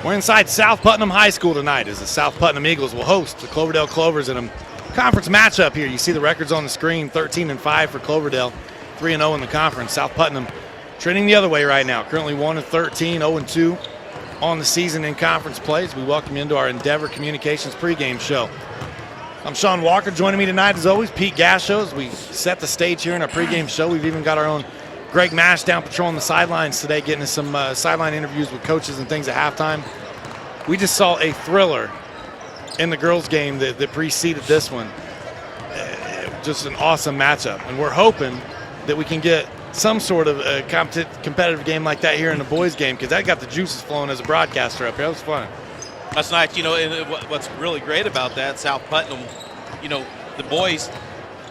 We're inside South Putnam High School tonight as the South Putnam Eagles will host the Cloverdale Clovers in a conference matchup here. You see the records on the screen, 13-5 for Cloverdale, 3-0 in the conference. South Putnam trending the other way right now, currently 1-13, 0-2 on the season in conference plays. We welcome you into our Endeavor Communications pregame show. I'm Sean Walker. Joining me tonight, as always, Pete Gasho, as we set the stage here in our pregame show. We've even got our own Greg Mash down patrolling the sidelines today, getting us some sideline interviews with coaches and things at halftime. We just saw a thriller in the girls' game that preceded this one. Just an awesome matchup, and we're hoping that we can get some sort of a competitive game like that here in the boys' game, because that got the juices flowing as a broadcaster up here. That was fun. That's nice. And what's really great about that, South Putnam, the boys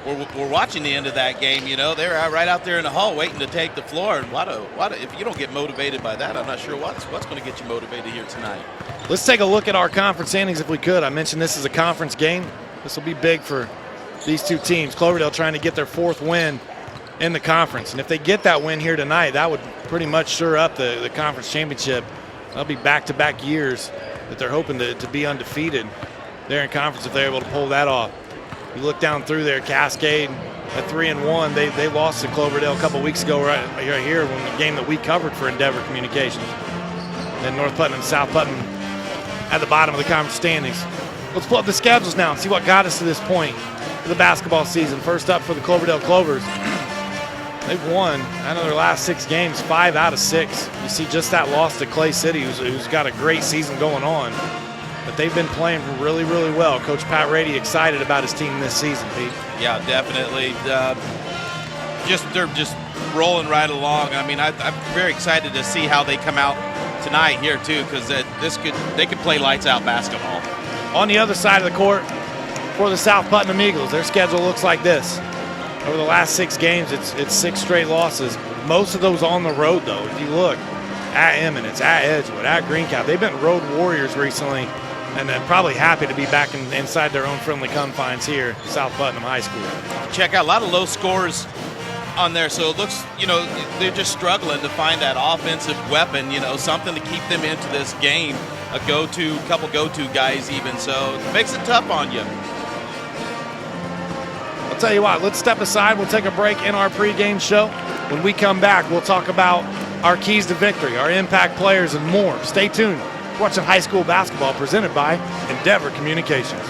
were watching the end of that game. They're right out there in the hall waiting to take the floor. And what if you don't get motivated by that, I'm not sure what's going to get you motivated here tonight. Let's take a look at our conference standings if we could. I mentioned this is a conference game. This will be big for these two teams. Cloverdale trying to get their fourth win in the conference. And if they get that win here tonight, that would pretty much sure up the conference championship. That'll be back-to-back years that they're hoping to be undefeated there in conference if they're able to pull that off. You look down through there, Cascade at 3-1. They lost to Cloverdale a couple weeks ago right here in the game that we covered for Endeavor Communications. Then North Putnam and South Putnam at the bottom of the conference standings. Let's pull up the schedules now and see what got us to this point of the basketball season. First up for the Cloverdale Clovers. They've won out of their last 6 games, 5 out of 6. You see just that loss to Clay City, who's got a great season going on. But they've been playing really, really well. Coach Pat Rady excited about his team this season, Pete. Yeah, definitely. They're just rolling right along. I mean, I'm very excited to see how they come out tonight here too, because they could play lights out basketball. On the other side of the court for the South Putnam Eagles, their schedule looks like this. Over the last 6 games, it's 6 straight losses. Most of those on the road, though. If you look at Eminence, at Edgewood, at Greencap, they've been road warriors recently. And they're probably happy to be back inside their own friendly confines here, South Putnam High School. Check out a lot of low scores on there, so it looks, they're just struggling to find that offensive weapon, something to keep them into this game, a couple go-to guys even, so it makes it tough on you. I'll tell you what, let's step aside. We'll take a break in our pregame show. When we come back, we'll talk about our keys to victory, our impact players, and more. Stay tuned. Watching high school basketball presented by Endeavor Communications.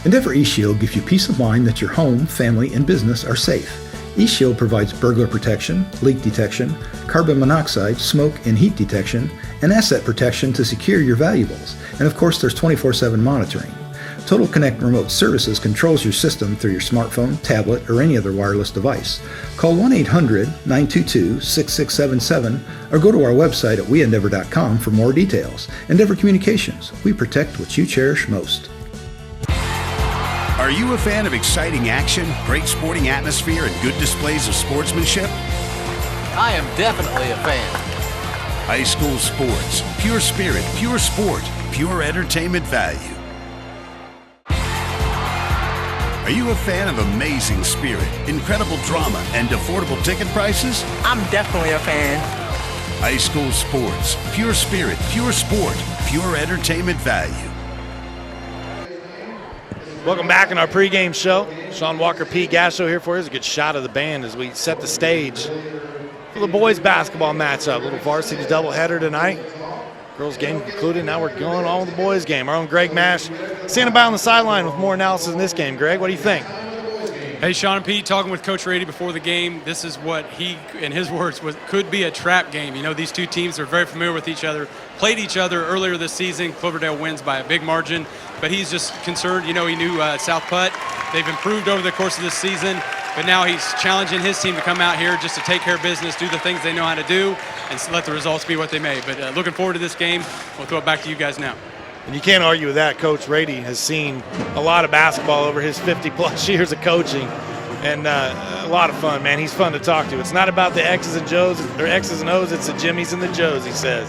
Endeavor eShield gives you peace of mind that your home, family, and business are safe. eShield provides burglar protection, leak detection, carbon monoxide, smoke and heat detection, and asset protection to secure your valuables. And of course, there's 24/7 monitoring. Total Connect Remote Services controls your system through your smartphone, tablet, or any other wireless device. Call 1-800-922-6677 or go to our website at weendeavor.com for more details. Endeavor Communications, we protect what you cherish most. Are you a fan of exciting action, great sporting atmosphere, and good displays of sportsmanship? I am definitely a fan. High school sports, pure spirit, pure sport, pure entertainment value. Are you a fan of amazing spirit, incredible drama, and affordable ticket prices? I'm definitely a fan. High school sports, pure spirit, pure sport, pure entertainment value. Welcome back in our pregame show. Sean Walker, Pete Gasho here for you. It's a good shot of the band as we set the stage for the boys basketball matchup. A little varsity doubleheader tonight. Girls game concluded. Now we're going on with the boys game. Our own Greg Mash standing by on the sideline with more analysis in this game. Greg, what do you think? Hey, Sean and Pete, talking with Coach Rady before the game, this is what he, in his words, could be a trap game. These two teams are very familiar with each other, played each other earlier this season. Cloverdale wins by a big margin, but he's just concerned. He knew South Putt. They've improved over the course of this season, but now he's challenging his team to come out here just to take care of business, do the things they know how to do, and let the results be what they may. But looking forward to this game. We'll throw it back to you guys now. And you can't argue with that. Coach Rady has seen a lot of basketball over his 50-plus years of coaching, and a lot of fun, man. He's fun to talk to. It's not about the X's and O's, it's the Jimmies and the Joes, he says.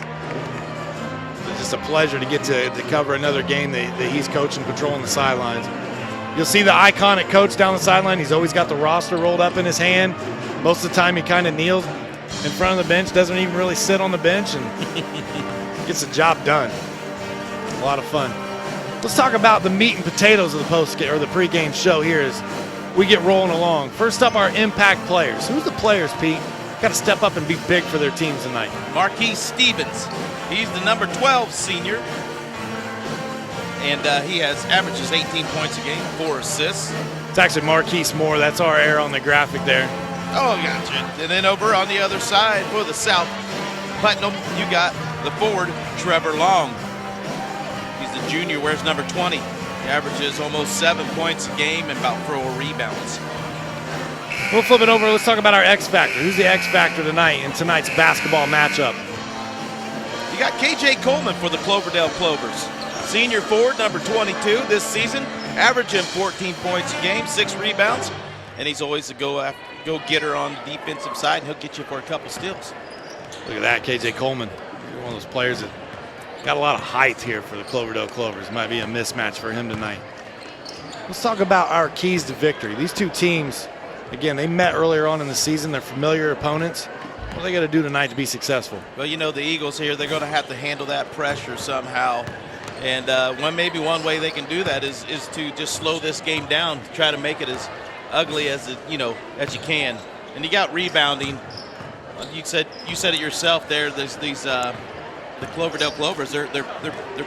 It's just a pleasure to get to cover another game that he's coaching, patrolling the sidelines. You'll see the iconic coach down the sideline. He's always got the roster rolled up in his hand. Most of the time he kind of kneels in front of the bench, doesn't even really sit on the bench, and gets the job done. A lot of fun. Let's talk about the meat and potatoes of the the pregame show here as we get rolling along. First up, our impact players. Who's the players, Pete? Got to step up and be big for their teams tonight. Marquise Stevens. He's the number 12 senior. And he averages 18 points a game, 4 assists. It's actually Marquise Moore. That's our error on the graphic there. Oh, gotcha. And then over on the other side for the South Putnam, you got the forward, Trevor Long. He's the junior, wears number 20. He averages almost 7 points a game and about 4 rebounds. We'll flip it over. Let's talk about our X Factor. Who's the X Factor tonight in tonight's basketball matchup? You got KJ Coleman for the Cloverdale Clovers. Senior forward, number 22 this season, averaging 14 points a game, 6 rebounds, and he's always a go-getter on the defensive side, and he'll get you for a couple steals. Look at that, KJ Coleman. One of those players that got a lot of height here for the Cloverdale Clovers. Might be a mismatch for him tonight. Let's talk about our keys to victory. These two teams, again, they met earlier on in the season. They're familiar opponents. What are they going to do tonight to be successful? Well, you know, the Eagles here, they're going to have to handle that pressure somehow. And maybe one way they can do that is to just slow this game down, try to make it as ugly as as you can. And you got rebounding. You said it yourself there. There's these the Cloverdale Clovers. They're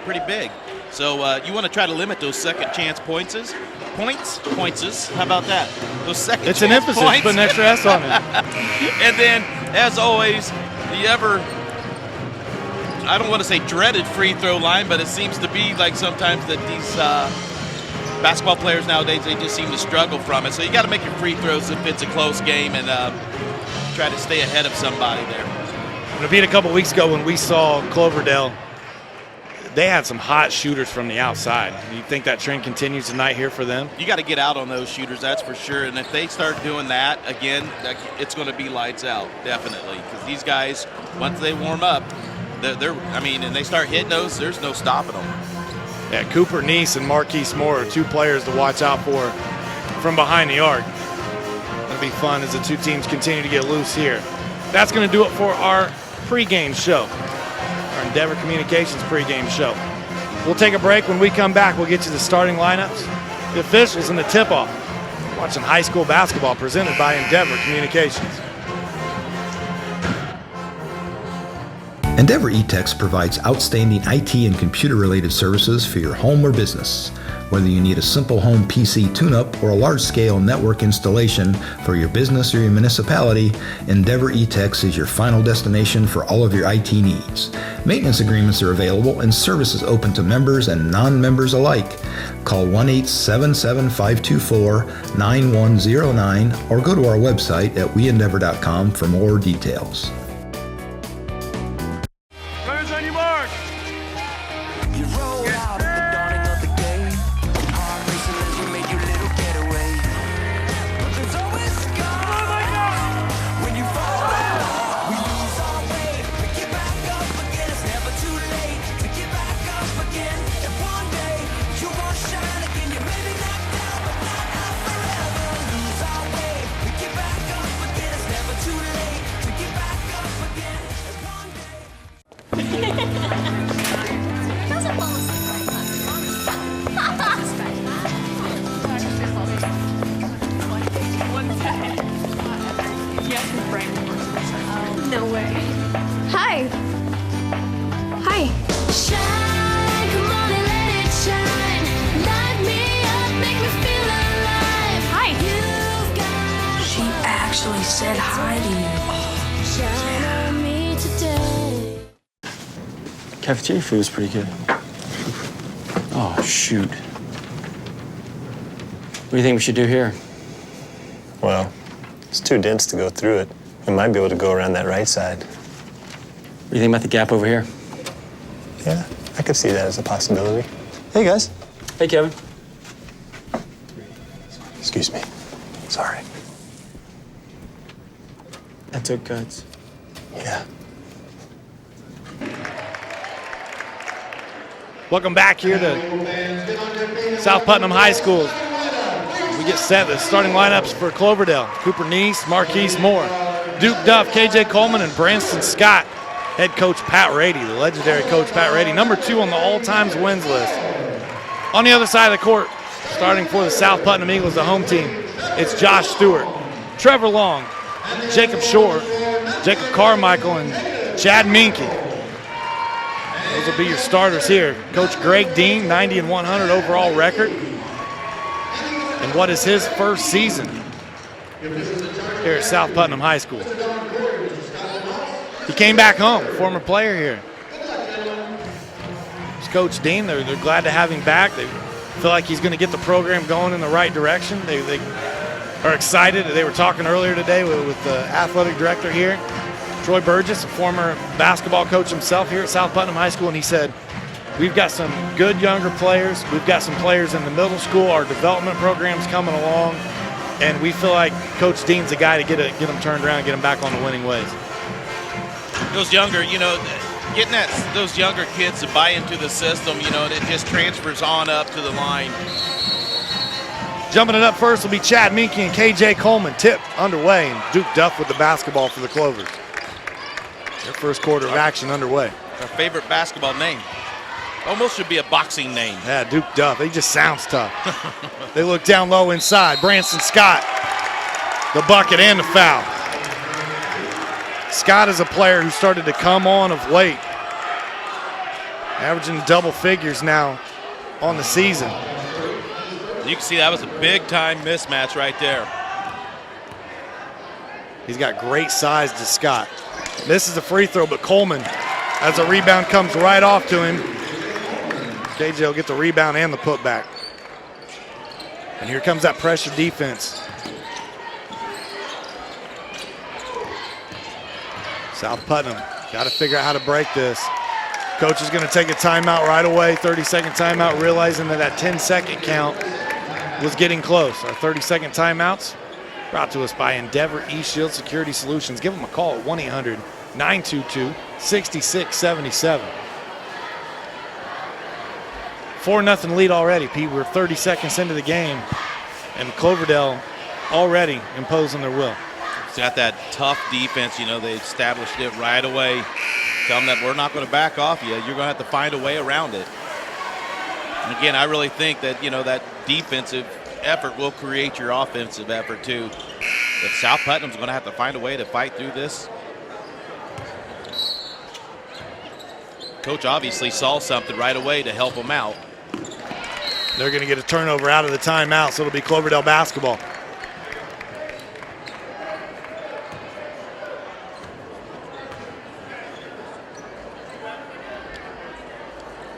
pretty big. So you want to try to limit those second chance points. How about that? Those second it's chance an emphasis. Points. Put an extra S on it. And then, as always, I don't want to say dreaded free throw line, but it seems to be like sometimes that these basketball players nowadays, they just seem to struggle from it. So you got to make your free throws if it's a close game and try to stay ahead of somebody there. It'll be a couple weeks ago when we saw Cloverdale. They had some hot shooters from the outside. You think that trend continues tonight here for them? You got to get out on those shooters, that's for sure. And if they start doing that again, it's going to be lights out, definitely. Because these guys, once they warm up, and they start hitting those, there's no stopping them. Yeah, Cooper Neese and Marquise Moore are two players to watch out for from behind the arc. It'll be fun as the two teams continue to get loose here. That's going to do it for our pregame show, our Endeavor Communications pregame show. We'll take a break. When we come back, we'll get you the starting lineups, the officials, and the tip-off. Watching high school basketball presented by Endeavor Communications. Endeavor eTex provides outstanding IT and computer-related services for your home or business. Whether you need a simple home PC tune-up or a large-scale network installation for your business or your municipality, Endeavor eTex is your final destination for all of your IT needs. Maintenance agreements are available and services open to members and non-members alike. Call 1-877-524-9109 or go to our website at weendeavor.com for more details. No way. Hi. Hi. Shine, come on and let it shine. Light me up, make me feel alive. Hi. She actually said hi to you. Shine on me today. Cafeteria food is pretty good. Oh, shoot. What do you think we should do here? Well, it's too dense to go through it. We might be able to go around that right side. What do you think about the gap over here? Yeah, I could see that as a possibility. Hey, guys. Hey, Kevin. Excuse me. Sorry. That took guts. Yeah. Welcome back here to South Putnam High School. We get set the starting lineups for Cloverdale. Cooper Neese, Marquise Moore, Duke Duff, K.J. Coleman, and Branston Scott. Head coach Pat Rady, the legendary coach Pat Rady, number 2 on the all-times wins list. On the other side of the court, starting for the South Putnam Eagles, the home team, it's Josh Stewart, Trevor Long, Jacob Shore, Jacob Carmichael, and Chad Minke. Those will be your starters here. Coach Greg Dean, 90-100 overall record. And what is his first season here at South Putnam High School? He came back home, former player here. It's Coach Dean. They're glad to have him back. They feel like he's going to get the program going in the right direction. They are excited. They were talking earlier today with the athletic director here, Troy Burgess, a former basketball coach himself here at South Putnam High School, and he said, we've got some good younger players. We've got some players in the middle school. Our development program's coming along, and we feel like Coach Dean's the guy to get them turned around and get them back on the winning ways. Those younger, getting those younger kids to buy into the system, it just transfers on up to the line. Jumping it up first will be Chad Minke and K.J. Coleman. Tip underway, and Duke Duff with the basketball for the Clovers. Their first quarter of action underway. Our favorite basketball name. Almost should be a boxing name. Yeah, Duke Duff. He just sounds tough. They look down low inside. Branston Scott, the bucket and the foul. Scott is a player who started to come on of late, averaging double figures now on the season. You can see that was a big-time mismatch right there. He's got great size to Scott. This is a free throw, but Coleman, as a rebound comes right off to him, KJ will get the rebound and the putback. And here comes that pressure defense. South Putnam got to figure out how to break this. Coach is going to take a timeout right away, 30-second timeout, realizing that 10-second count was getting close. Our 30-second timeouts brought to us by Endeavor East Shield Security Solutions. Give them a call at 1-800-922-6677. 4-0 lead already, Pete. We're 30 seconds into the game, and Cloverdale already imposing their will. It's got that tough defense. They established it right away. Tell them that we're not going to back off you. You're going to have to find a way around it. And again, I really think that, that defensive effort will create your offensive effort too. If South Putnam's going to have to find a way to fight through this. Coach obviously saw something right away to help them out. They're going to get a turnover out of the timeout, so it'll be Cloverdale basketball.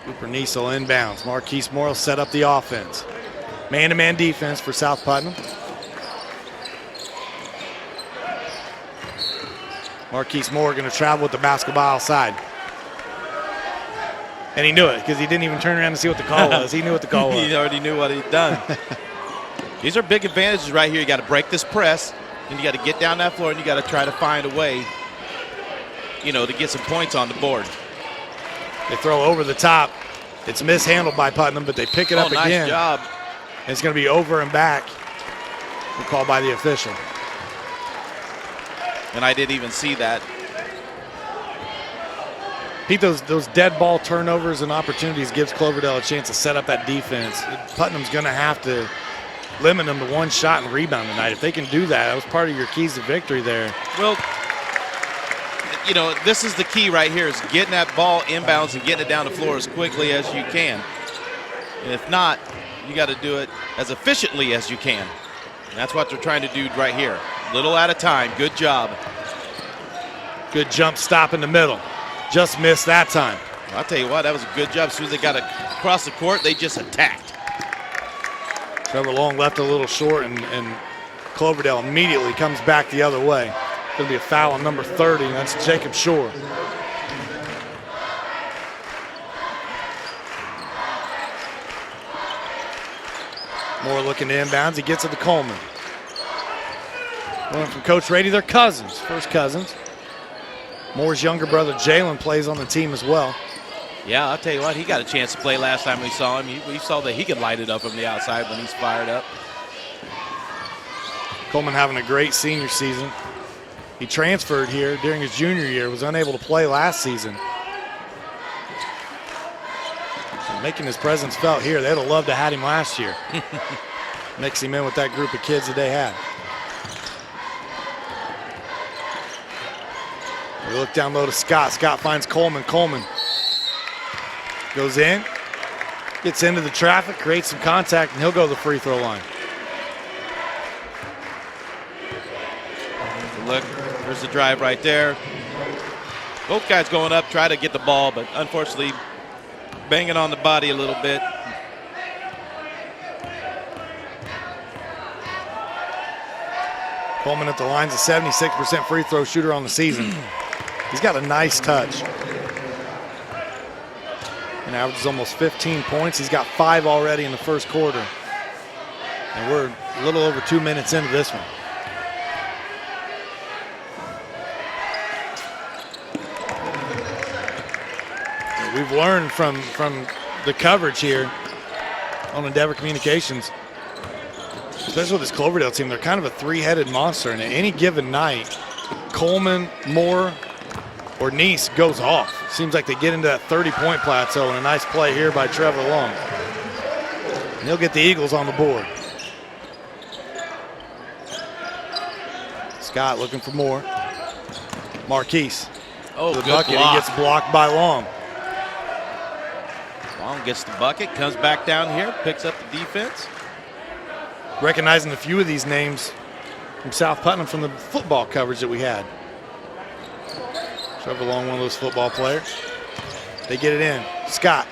Cooper Niesel inbounds. Marquise Moore will set up the offense. Man-to-man defense for South Putnam. Marquise Moore going to travel with the basketball outside. And he knew it because he didn't even turn around to see what the call was. He knew what the call was. He already knew what he'd done. These are big advantages right here. You got to break this press, and you got to get down that floor, and you got to try to find a way, to get some points on the board. They throw over the top. It's mishandled by Putnam, but they pick it up nice again. Nice job. And it's going to be over and back. The call by the official. And I didn't even see that. Pete, those dead ball turnovers and opportunities gives Cloverdale a chance to set up that defense. Putnam's going to have to limit them to one shot and rebound tonight. If they can do that was part of your keys to victory there. Well, this is the key right here is getting that ball inbounds and getting it down the floor as quickly as you can. And if not, you got to do it as efficiently as you can. And that's what they're trying to do right here. Little at a time. Good job. Good jump stop in the middle. Just missed that time. Well, I'll tell you what, that was a good job. As soon as they got across the court, they just attacked. Trevor Long left a little short, and Cloverdale immediately comes back the other way. Going to be a foul on number 30, and that's Jacob Shore. Moore looking to inbounds. He gets it to Coleman. Going from Coach Rady, they're cousins, first cousins. Moore's younger brother, Jalen, plays on the team as well. Yeah, I'll tell you what, he got a chance to play last time we saw him. We saw that he could light it up from the outside when he's fired up. Coleman having a great senior season. He transferred here during his junior year, was unable to play last season. So making his presence felt here. They'd have loved to have him last year. Mix him in with that group of kids that they had. We look down low to Scott. Scott finds Coleman. Coleman goes in, gets into the traffic, creates some contact, and he'll go to the free throw line. Look, there's the drive right there. Both guys going up, try to get the ball, but unfortunately banging on the body a little bit. Coleman at the line's a 76% free throw shooter on the season. He's got a nice touch. And averages almost 15 points. He's got 5 already in the first quarter. And we're a little over 2 minutes into this one. We've learned from the coverage here on Endeavor Communications, especially with this Cloverdale team. They're kind of a three-headed monster, and at any given night, Coleman, Moore, or Neese goes off. Seems like they get into that 30-point plateau, and a nice play here by Trevor Long. And he'll get the Eagles on the board. Scott looking for more. Marquise. Oh, the good bucket. block. He gets blocked by Long. Long gets the bucket, comes back down here, picks up the defense. Recognizing a few of these names from South Putnam from the football coverage that we had. Trevor Long, one of those football players. They get it in. Scott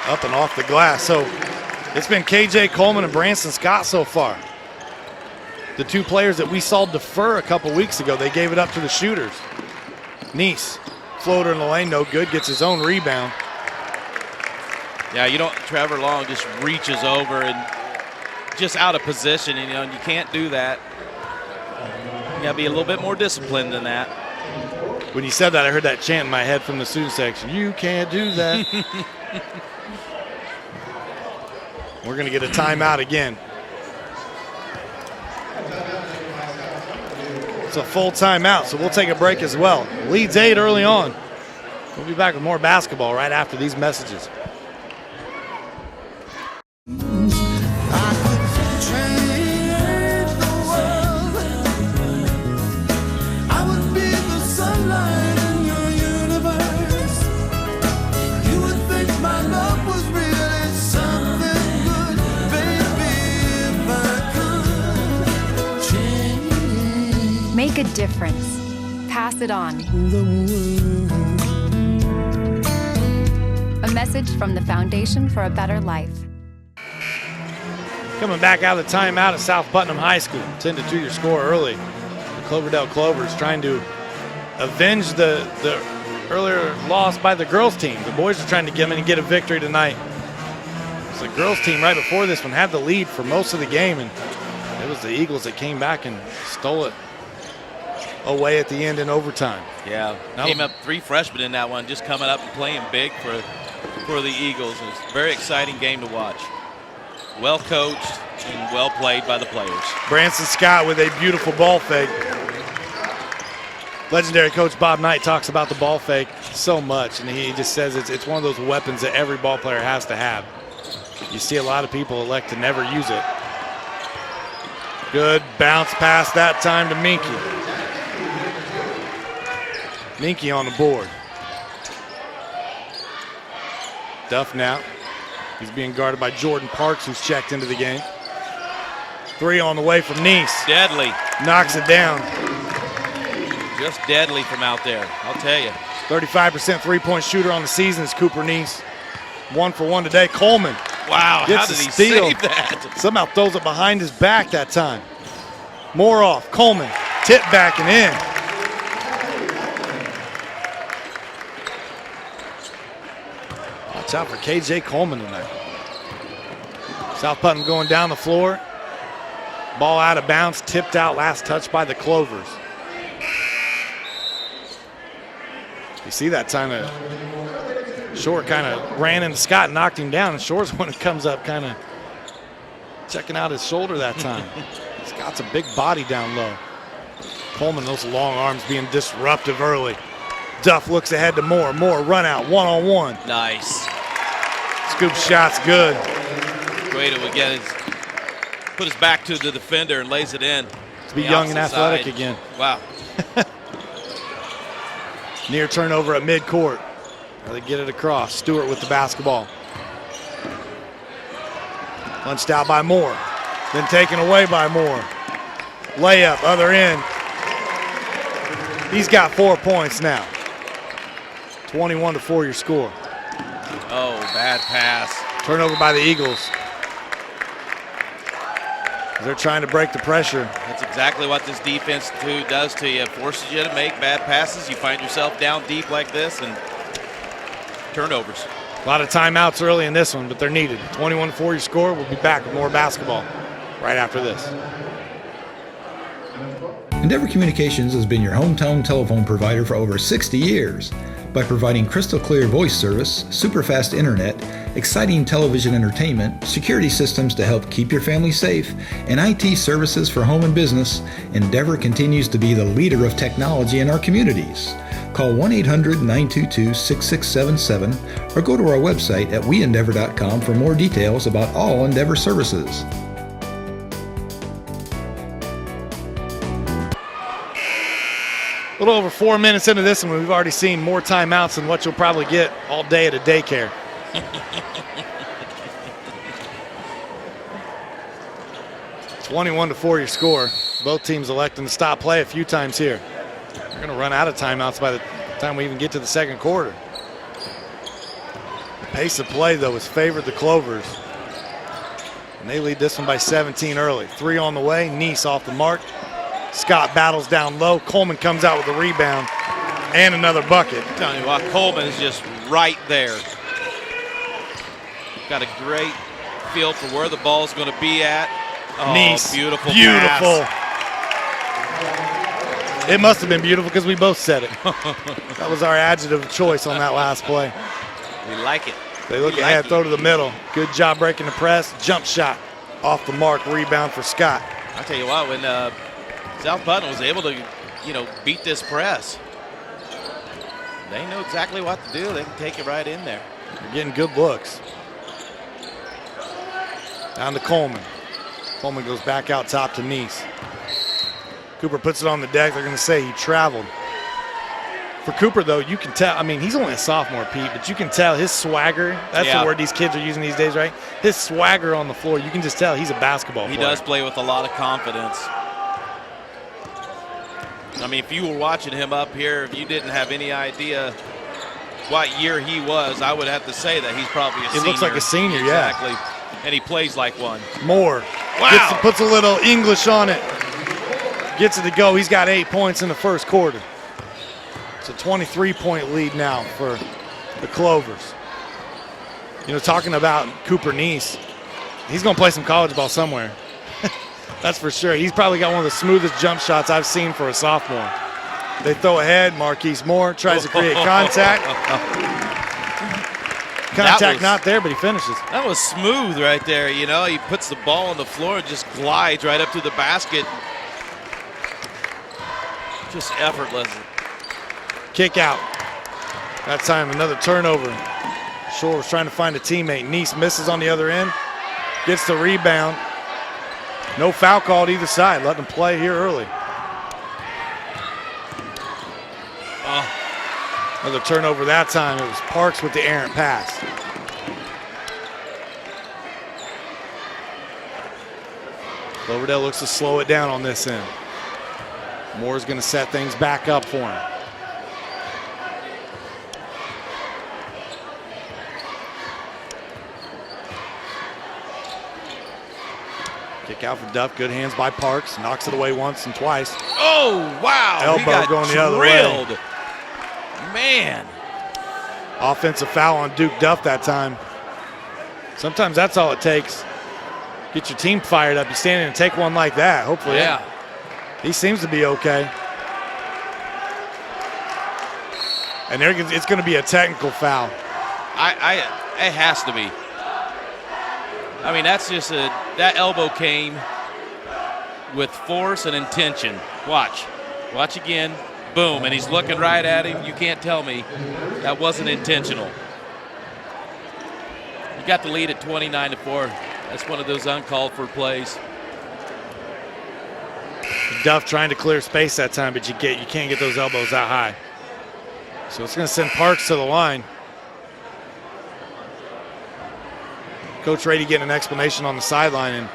up and off the glass. So it's been KJ Coleman and Branson Scott so far. The two players that we saw defer a couple weeks ago, they gave it up to the shooters. Neese, floater in the lane, no good, gets his own rebound. Yeah, Trevor Long just reaches over and just out of position, and you can't do that. You gotta be a little bit more disciplined than that. When you said that, I heard that chant in my head from the student section. You can't do that. We're gonna get a timeout again. It's a full timeout, so we'll take a break as well. Leads 8 early on. We'll be back with more basketball right after these messages. Make a difference. Pass it on. A message from the Foundation for a Better Life. Coming back out of the timeout at South Putnam High School. 10-2 your score early. The Cloverdale Clovers trying to avenge the earlier loss by the girls team. The boys are trying to get in and get a victory tonight. So the girls team right before this one had the lead for most of the game, and it was the Eagles that came back and stole it away at the end in overtime. Yeah, came up 3 freshmen in that one, just coming up and playing big for the Eagles. It was a very exciting game to watch. Well coached and well played by the players. Branson Scott with a beautiful ball fake. Legendary coach Bob Knight talks about the ball fake so much, and he just says it's one of those weapons that every ball player has to have. You see a lot of people elect to never use it. Good bounce pass that time to Minky. Minky on the board. Duff now. He's being guarded by Jordan Parks, who's checked into the game. 3 on the way from Neese. Deadly. Knocks it down. Just deadly from out there, I'll tell you. 35% three-point shooter on the season is Cooper Neese. 1 for 1 today. Coleman. Wow, gets how did he steal. save that? Somehow throws it behind his back that time. More off. Coleman. Tip back and in. Watch out for KJ Coleman tonight. South Putnam going down the floor. Ball out of bounds, tipped out, last touch by the Clovers. You see that time Short kind of ran into Scott and knocked him down, and Shore's when it comes up kind of checking out his shoulder that time. Scott's a big body down low. Coleman, those long arms being disruptive early. Duff looks ahead to Moore. Moore run out, one-on-one. Nice. Scoop shot's good. Great to get put his back to the defender and lays it in. To be young and athletic again. Wow. Near turnover at midcourt. They get it across. Stewart with the basketball. Punched out by Moore. Then taken away by Moore. Layup, other end. He's got 4 points now. 21-4 your score. Oh, bad pass. Turnover by the Eagles. They're trying to break the pressure. That's exactly what this defense does to you. It forces you to make bad passes. You find yourself down deep like this and turnovers. A lot of timeouts early in this one, but they're needed. 21-4 your score. We'll be back with more basketball right after this. Endeavor Communications has been your hometown telephone provider for over 60 years. By providing crystal clear voice service, super fast internet, exciting television entertainment, security systems to help keep your family safe, and IT services for home and business, Endeavor continues to be the leader of technology in our communities. Call 1-800-922-6677 or go to our website at weendeavor.com for more details about all Endeavor services. A little over 4 minutes into this one, we've already seen more timeouts than what you'll probably get all day at a daycare. 21-4 your score. Both teams electing to stop play a few times here. We're going to run out of timeouts by the time we even get to the second quarter. The pace of play, though, has favored the Clovers. And they lead this one by 17 early. 3 on the way. Nice off the mark. Scott battles down low. Coleman comes out with a rebound and another bucket. I'm telling you what, Coleman is just right there. Got a great feel for where the ball is going to be at. Oh, Nice. Beautiful. Beautiful. Pass. It must have been beautiful because we both said it. That was our adjective of choice on that last play. We like it. They look ahead, throw to the middle. Good job breaking the press. Jump shot off the mark. Rebound for Scott. I tell you what, when South Putnam was able to, beat this press, they know exactly what to do. They can take it right in there. They're getting good looks. Down to Coleman. Coleman goes back out top to Nice. Cooper puts it on the deck. They're going to say he traveled. For Cooper, though, you can tell. I mean, he's only a sophomore, Pete, but you can tell his swagger. That's the word these kids are using these days, right? His swagger on the floor. You can just tell he's a basketball player. He does play with a lot of confidence. I mean, if you were watching him up here, if you didn't have any idea what year he was, I would have to say that he's probably a senior. It looks like a senior, exactly. yeah. And he plays like one. Moore. Wow. Puts a little English on it. Gets it to go. He's got 8 points in the first quarter. It's a 23-point lead now for the Clovers. Talking about Cooper Nice, he's going to play some college ball somewhere. That's for sure. He's probably got one of the smoothest jump shots I've seen for a sophomore. They throw ahead. Marquise Moore tries to create contact. Contact not there, but he finishes. That was smooth right there. He puts the ball on the floor and just glides right up to the basket. Just effortless. Kick out. That time another turnover. Shore was trying to find a teammate. Nice misses on the other end. Gets the rebound. No foul called either side. Let them play here early. Another turnover that time. It was Parks with the errant pass. Cloverdale looks to slow it down on this end. Moore's going to set things back up for him. Kick out for Duff. Good hands by Parks. Knocks it away once and twice. Oh, wow. Elbow going the other way. Man. Offensive foul on Duke Duff that time. Sometimes that's all it takes. Get your team fired up. You stand in and take one like that. Hopefully. Yeah. He seems to be okay. And it's going to be a technical foul. It has to be. I mean, that's just that elbow came with force and intention. Watch. Watch again. Boom, and he's looking right at him. You can't tell me that wasn't intentional. You got the lead at 29-4. That's one of those uncalled for plays. Duff trying to clear space that time, but you can't get those elbows that high. So it's going to send Parks to the line. Coach Rady getting an explanation on the sideline, and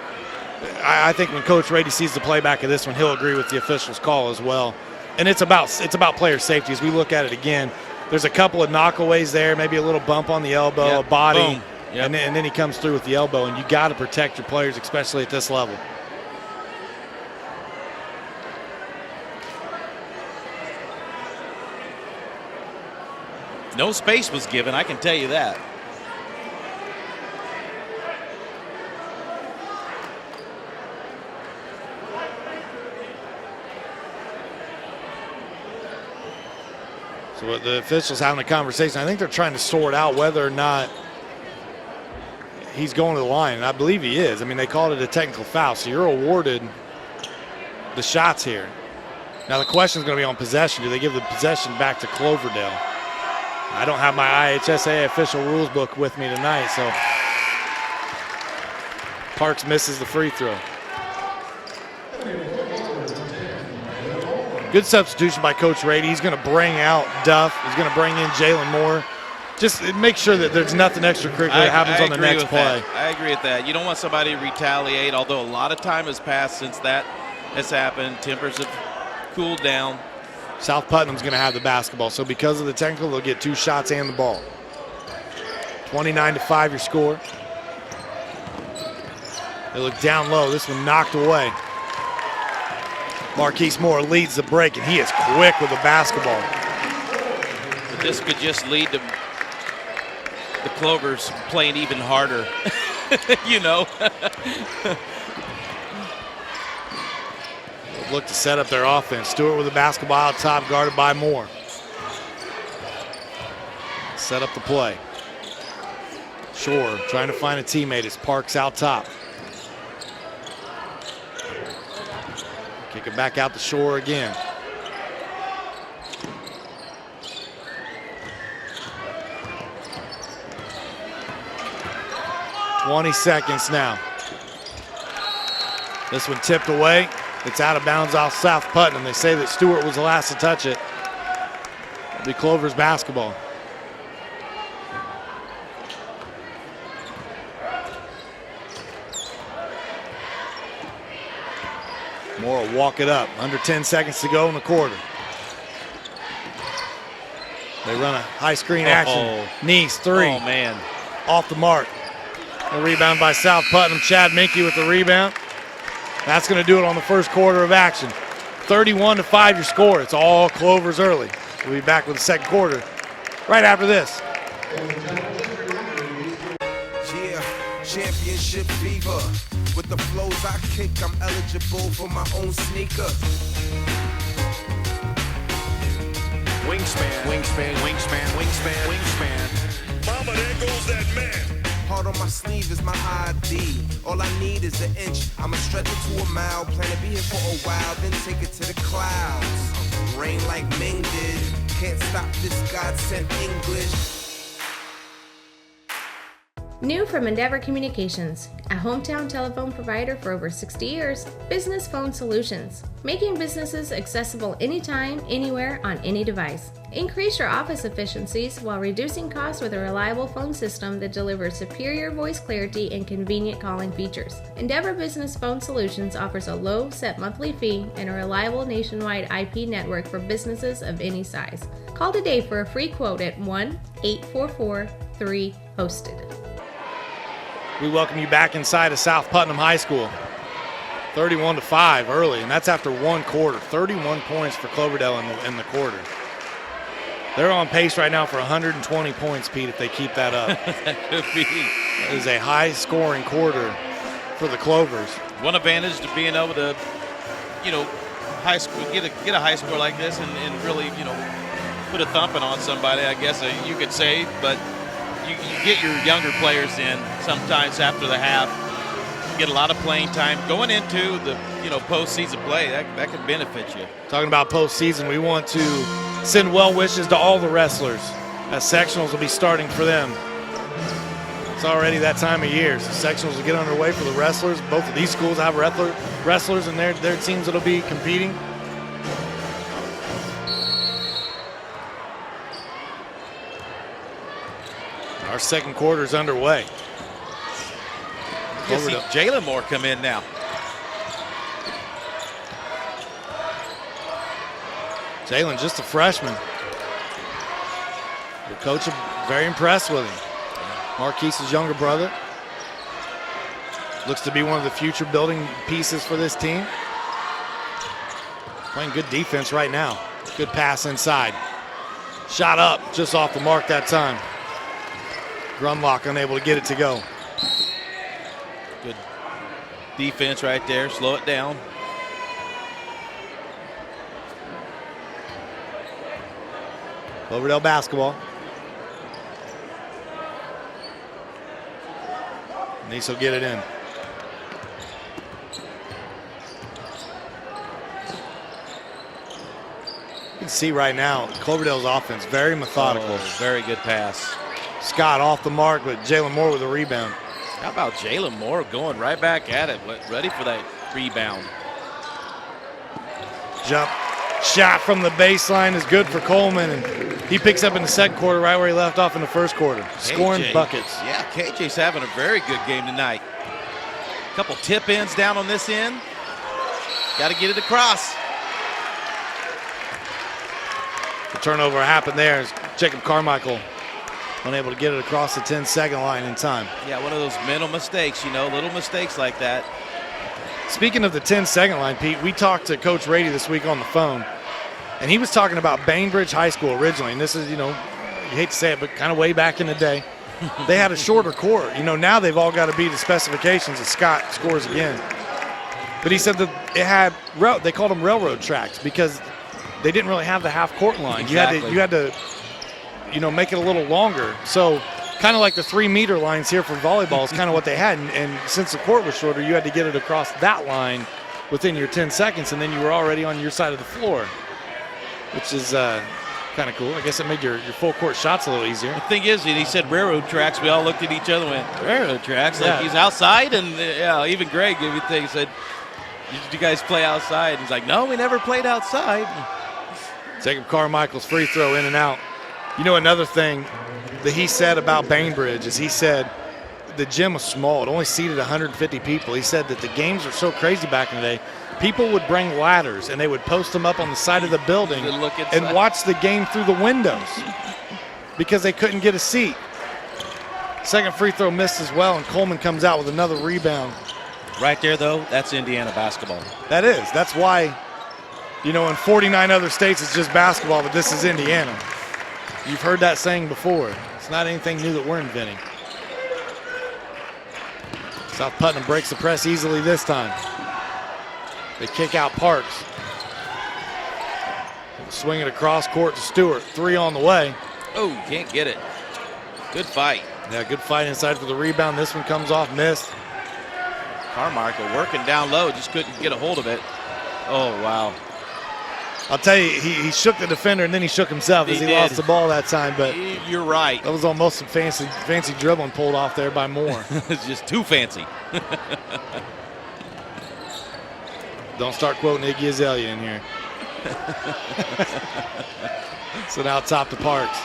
I think when Coach Rady sees the playback of this one, he'll agree with the official's call as well. And it's about player safety. As we look at it again, there's a couple of knockaways there, maybe a little bump on the elbow, a body, and then he comes through with the elbow, and you got to protect your players, especially at this level. No space was given, I can tell you that. So the officials having a conversation. I think they're trying to sort out whether or not he's going to the line, and I believe he is. I mean, they called it a technical foul, so you're awarded the shots here. Now the question is going to be on possession. Do they give the possession back to Cloverdale? I don't have my IHSA official rules book with me tonight, so Parks misses the free throw. Good substitution by Coach Rady. He's going to bring out Duff. He's going to bring in Jalen Moore. Just make sure that there's nothing extracurricular that happens on the next play. I agree with that. You don't want somebody to retaliate, although a lot of time has passed since that has happened. Tempers have cooled down. South Putnam's going to have the basketball, so because of the technical, they'll get 2 shots and the ball. 29-5 your score. They look down low. This one knocked away. Marquise Moore leads the break, and he is quick with the basketball. But this could just lead to the Clovers playing even harder, you know. Look to set up their offense. Stewart with the basketball out top, guarded by Moore. Set up the play. Shore trying to find a teammate as Parks out top. Kick it back out to Shore again. "20 seconds now. This one tipped away. It's out of bounds off South Putnam. They say that Stewart was the last to touch it. It'll be Clover's basketball. Moore will walk it up. Under 10 seconds to go in the quarter. They run a high screen action. Nice three. Oh, man. Off the mark. A rebound by South Putnam. Chad Minke with the rebound. That's going to do it on the first quarter of action. 31-5 your score. It's all Clovers early. We'll be back with the second quarter right after this. Yeah, championship fever. With the flows I kick, I'm eligible for my own sneaker. Wingspan, wingspan, wingspan, wingspan, wingspan. Mama, there goes that man. Heart on my sleeve is my ID. All I need is an inch. I'ma stretch it to a mile. Plan to be here for a while, then take it to the clouds. Rain like Ming did. Can't stop this God-sent English. New from Endeavor Communications, a hometown telephone provider for over 60 years, Business Phone Solutions, making businesses accessible anytime, anywhere, on any device. Increase your office efficiencies while reducing costs with a reliable phone system that delivers superior voice clarity and convenient calling features. Endeavor Business Phone Solutions offers a low set monthly fee and a reliable nationwide IP network for businesses of any size. Call today for a free quote at 1-844-3-HOSTED. We welcome you back inside of South Putnam High School. 31-5 early, and that's after one quarter. 31 points for Cloverdale in the quarter. They're on pace right now for 120 points, Pete, if they keep that up. That could be. It is a high-scoring quarter for the Clovers. One advantage to being able to, you know, high school get a high score like this and really, you know, put a thumping on somebody, I guess you could say, but you get your younger players in sometimes after the half. get a lot of playing time going into the postseason play. That could benefit you. Talking about postseason, we want to send well wishes to all the wrestlers, as sectionals will be starting for them. It's already that time of year, so sectionals will get underway for the wrestlers. Both of these schools have wrestlers in their teams that'll be competing. Our second quarter is underway. You see Jalen Moore come in now. Jalen, just a freshman. The coach is very impressed with him. Marquise's younger brother. Looks to be one of the future building pieces for this team. Playing good defense right now. Good pass inside. Shot up, just off the mark that time. Grunlock unable to get it to go. Good defense right there. Slow it down. Cloverdale basketball. Nice will get it in. You can see right now Cloverdale's offense very methodical. Very good pass. Scott off the mark, but Jalen Moore with a rebound. How about Jalen Moore going right back at it, ready for that rebound? Jump shot from the baseline is good for Coleman, and he picks up in the second quarter right where he left off in the first quarter. Scoring buckets. Yeah, KJ's having a very good game tonight. A couple tip-ins down on this end. Got to get it across. The turnover happened there as Jacob Carmichael unable to get it across the 10-second line in time. Yeah, one of those mental mistakes, little mistakes like that. Speaking of the 10-second line, Pete, we talked to Coach Rady this week on the phone, and he was talking about Bainbridge High School originally, and this is, you hate to say it, but kind of way back in the day. They had a shorter court. Now they've all got to be the specifications as Scott scores again. But he said that it had, they called them railroad tracks because they didn't really have the half-court line. Exactly. You had to make it a little longer. So kind of like the 3-meter lines here for volleyball is kind of what they had. And since the court was shorter, you had to get it across that line within your 10 seconds, and then you were already on your side of the floor, which is kind of cool. I guess it made your full court shots a little easier. The thing is, he said railroad tracks. We all looked at each other and went, railroad tracks? Like he's outside? And even Greg said, did you guys play outside? And he's like, no, we never played outside. Jacob Carmichael's free throw in and out. Another thing that he said about Bainbridge is he said the gym was small. It only seated 150 people. He said that the games were so crazy back in the day, people would bring ladders and they would post them up on the side of the building and watch the game through the windows because they couldn't get a seat. Second free throw missed as well, and Coleman comes out with another rebound. Right there, though, that's Indiana basketball. That is. That's why, in 49 other states it's just basketball, but this is Indiana. You've heard that saying before. It's not anything new that we're inventing. South Putnam breaks the press easily this time. They kick out Parks. Swing it across court to Stewart. 3 on the way. Oh, can't get it. Good fight. Yeah, good fight inside for the rebound. This one comes off, missed. Carmichael working down low, just couldn't get a hold of it. Oh, wow. I'll tell you, he shook the defender and then he shook himself as he lost the ball that time. But you're right. That was almost some fancy dribbling pulled off there by Moore. It's just too fancy. Don't start quoting Iggy Azalea in here. So now top to Parks.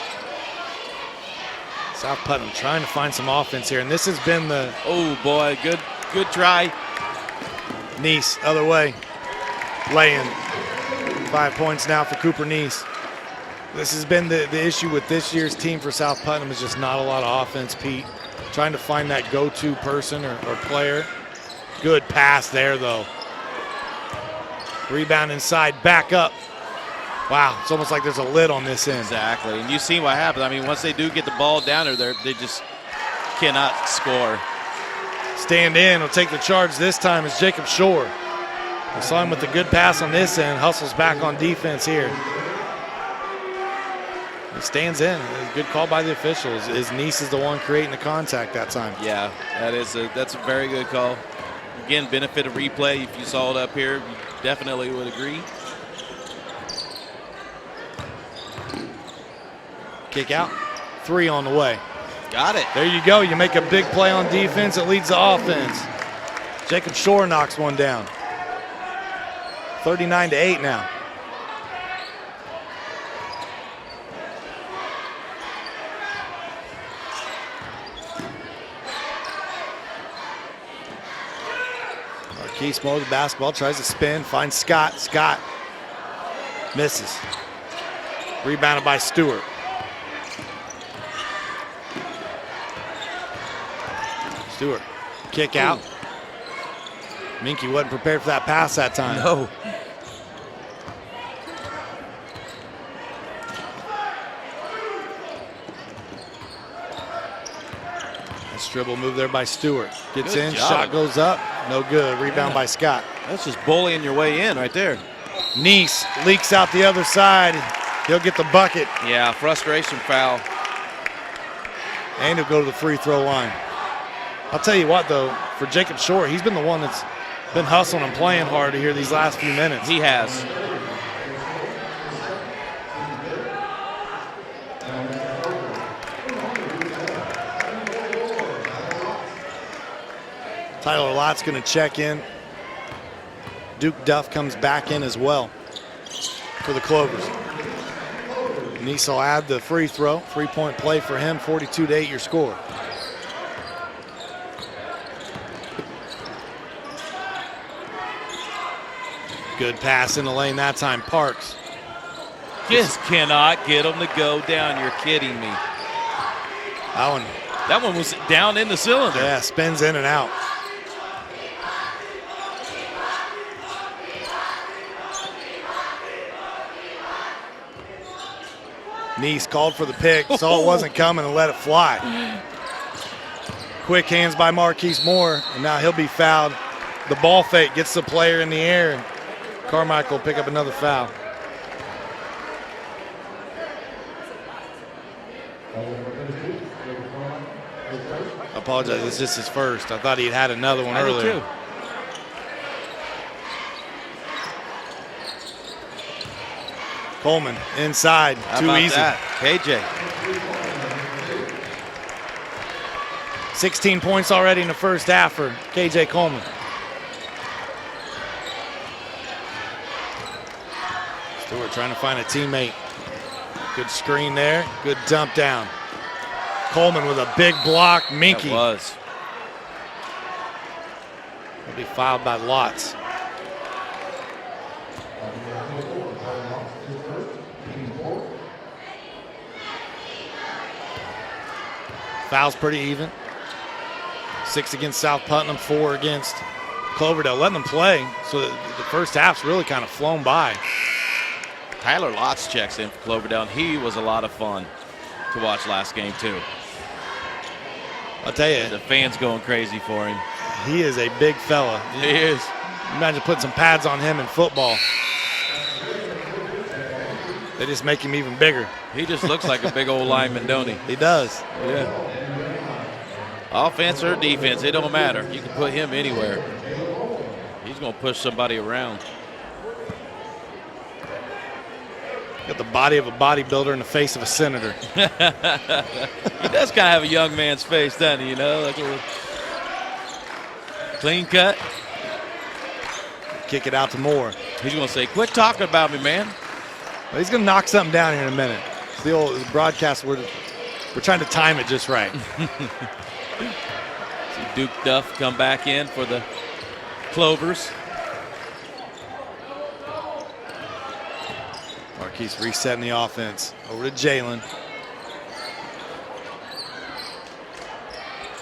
South Putnam trying to find some offense here, and this has been the... Oh, boy, good try. Neese, other way. Lay-in. 5 points now for Cooper Neese. This has been the issue with this year's team for South Putnam is just not a lot of offense, Pete. Trying to find that go-to person or player. Good pass there, though. Rebound inside, back up. Wow, it's almost like there's a lid on this end. Exactly, and you see what happens. I mean, once they do get the ball down there, they just cannot score. Stand in, will take the charge this time is Jacob Shore. We saw him with the good pass on this end, hustles back on defense here. He stands in. Good call by the officials. His niece is the one creating the contact that time. Yeah, that's a very good call. Again, benefit of replay. If you saw it up here, you definitely would agree. Kick out. 3 on the way. Got it. There you go. You make a big play on defense. It leads the offense. Jacob Shore knocks one down. 39-8 now. Marquise Moore with the basketball, tries to spin, finds Scott. Scott misses. Rebounded by Stewart. Stewart, kick out. Minky wasn't prepared for that pass that time. No. Nice dribble move there by Stewart. Gets Good in, job. shot goes up. No good. Rebound by Scott. That's just bullying your way in right there. Neese leaks out the other side. He'll get the bucket. Yeah, frustration foul. And he'll go to the free throw line. I'll tell you what, though, for Jacob Shore, he's been the one that's been hustling and playing hard here these last few minutes. He has. Tyler Lott's going to check in. Duke Duff comes back in as well for the Clovers. Neese will add the free throw. 3-point play for him, 42-8 your score. Good pass in the lane that time, Parks. Just cannot get him to go down. You're kidding me. That one was down in the cylinder. Yeah, spins in and out. Neese called for the pick, saw it wasn't coming and let it fly. Quick hands by Marquise Moore, and now he'll be fouled. The ball fake gets the player in the air, and Carmichael will pick up another foul. I apologize, it's just his first. I thought he'd had another one earlier. Too. Coleman inside, too easy. That? KJ. 16 points already in the first half for KJ Coleman. Stewart trying to find a teammate. Good screen there, good dump down. Coleman with a big block, Minky. That was. Will be fouled by Lotz. Fouls pretty even. 6 against South Putnam, 4 against Cloverdale. Letting them play, so the first half's really kind of flown by. Tyler Lotz checks in for Cloverdale. He was a lot of fun to watch last game, too. I'll tell you. The fans going crazy for him. He is a big fella. He is. Imagine putting some pads on him in football. They just make him even bigger. He just looks like a big old lineman, don't he? He does. Yeah. Offense or defense, it don't matter. You can put him anywhere. He's going to push somebody around. Got the body of a bodybuilder and the face of a senator. He does kind of have a young man's face, doesn't he? You know, like a little clean cut. Kick it out to Moore. He's going to say, quit talking about me, man. Well, he's going to knock something down here in a minute. It's the old broadcast, we're trying to time it just right. See Duke Duff come back in for the Clovers. Marquise resetting the offense. Over to Jalen.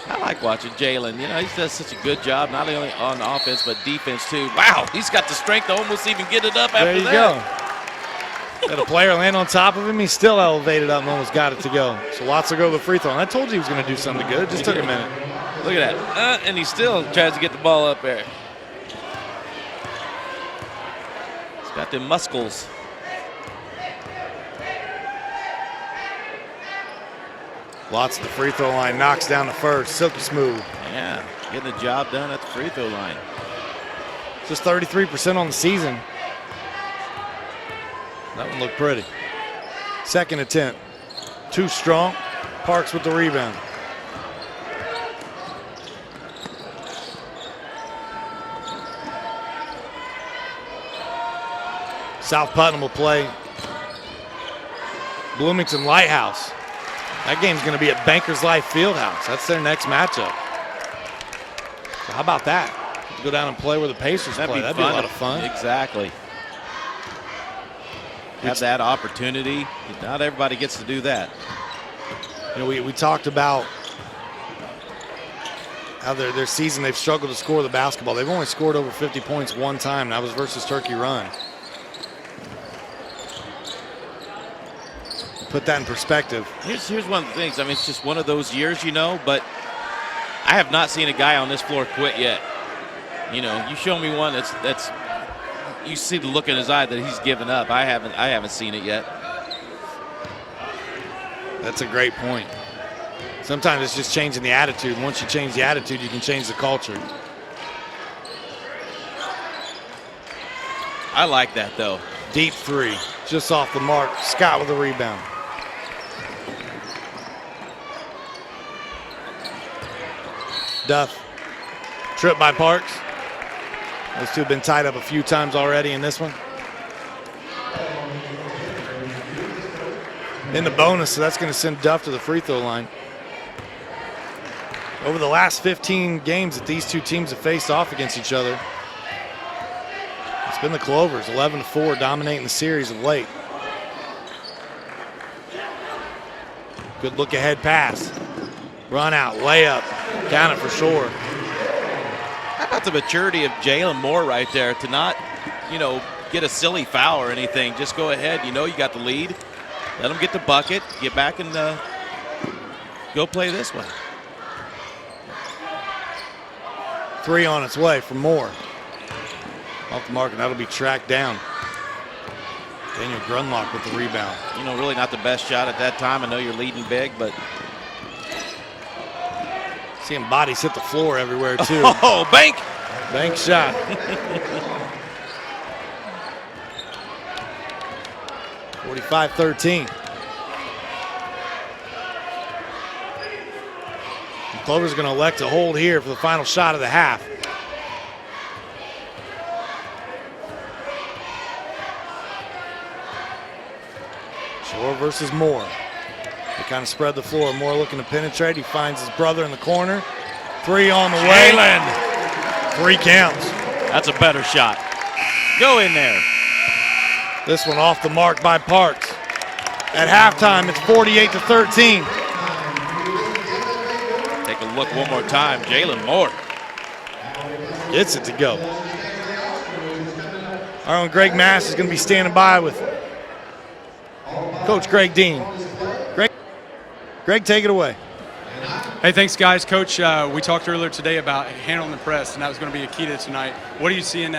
I like watching Jalen. You know, he does such a good job, not only on offense, but defense, too. Wow, he's got the strength to almost even get it up after that. There you go. Got a player land on top of him. He still elevated up and almost got it to go. So Watts will go to the free throw. And I told you he was going to do something good. It just took a minute. Look at that. And he still tries to get the ball up there. He's got them muscles. Lots of the free throw line, knocks down the first, silky smooth. Yeah, getting the job done at the free throw line. Just 33% on the season. That one looked pretty. Second attempt. Too strong. Parks with the rebound. South Putnam will play Bloomington Lighthouse. That game's going to be at Bankers Life Fieldhouse. That's their next matchup. So how about that? Go down and play where the Pacers play. That'd be a lot of fun. Exactly. Have that opportunity. Not everybody gets to do that. You know, we talked about how their season they've struggled to score the basketball. They've only scored over 50 points one time. That was versus Turkey Run. Put that in perspective. Here's one of the things. I mean, it's just one of those years, you know, but I have not seen a guy on this floor quit yet. You know, you show me one that's you see the look in his eye that he's given up. I haven't seen it yet. That's a great point. Sometimes it's just changing the attitude. Once you change the attitude, you can change the culture. I like that, though. Deep three, just off the mark. Scott with the rebound. Duff. Trip by Parks. Those two have been tied up a few times already in this one. In the bonus, so that's going to send Duff to the free throw line. Over the last 15 games that these two teams have faced off against each other, it's been the Clovers, 11-4, dominating the series of late. Good look ahead pass. Run out, layup, down it for sure. How about the maturity of Jalen Moore right there to not, you know, get a silly foul or anything. Just go ahead. You know you got the lead. Let them get the bucket, get back and go play this one. Three on its way for Moore. Off the mark, and that'll be tracked down. Daniel Grunlock with the rebound. You know, really not the best shot at that time. I know you're leading big, but. Seeing bodies hit the floor everywhere, too. Oh, bank! Bank shot. 45-13. Clover's going to elect to hold here for the final shot of the half. Shore versus Moore. They kind of spread the floor. Moore looking to penetrate. He finds his brother in the corner. Three on the way. Jalen. Three counts. That's a better shot. Go in there. This one off the mark by Parks. At halftime, it's 48-13. Take a look one more time. Jalen Moore Gets it to go. Our own Greg Mass is going to be standing by with Coach Greg Dean. Greg, take it away. Hey, thanks, guys. Coach, we talked earlier today about handling the press, and that was going to be a key to tonight. What are you seeing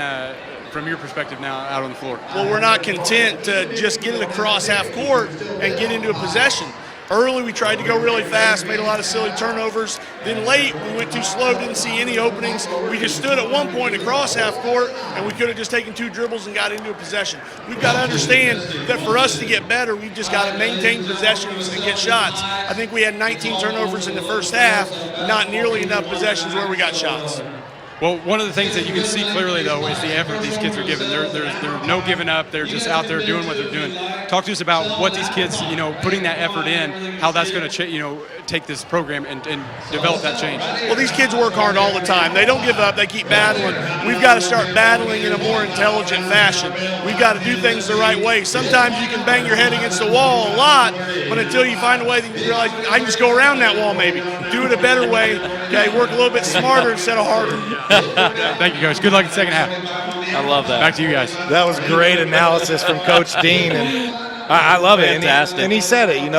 from your perspective now out on the floor? Well, we're not content to just get it across half court and get into a possession. Early, we tried to go really fast, made a lot of silly turnovers. Then late, we went too slow, didn't see any openings. We just stood at one point across half court, and we could have just taken two dribbles and got into a possession. We've got to understand that for us to get better, we've just got to maintain possessions and get shots. I think we had 19 turnovers in the first half, not nearly enough possessions where we got shots. Well, one of the things that you can see clearly, though, is the effort these kids are giving. They're no giving up. They're just out there doing what they're doing. Talk to us about what these kids, putting that effort in, how that's going to, take this program and develop that change. Well, these kids work hard all the time. They don't give up. They keep battling. We've got to start battling in a more intelligent fashion. We've got to do things the right way. Sometimes you can bang your head against the wall a lot, but until you find a way that you realize, I can just go around that wall maybe. Do it a better way. Okay, work a little bit smarter instead of harder. Thank you, guys. Good luck in the second half. I love that. Back to you guys. That was great analysis from Coach Dean, and I love it. Fantastic. And he said it, and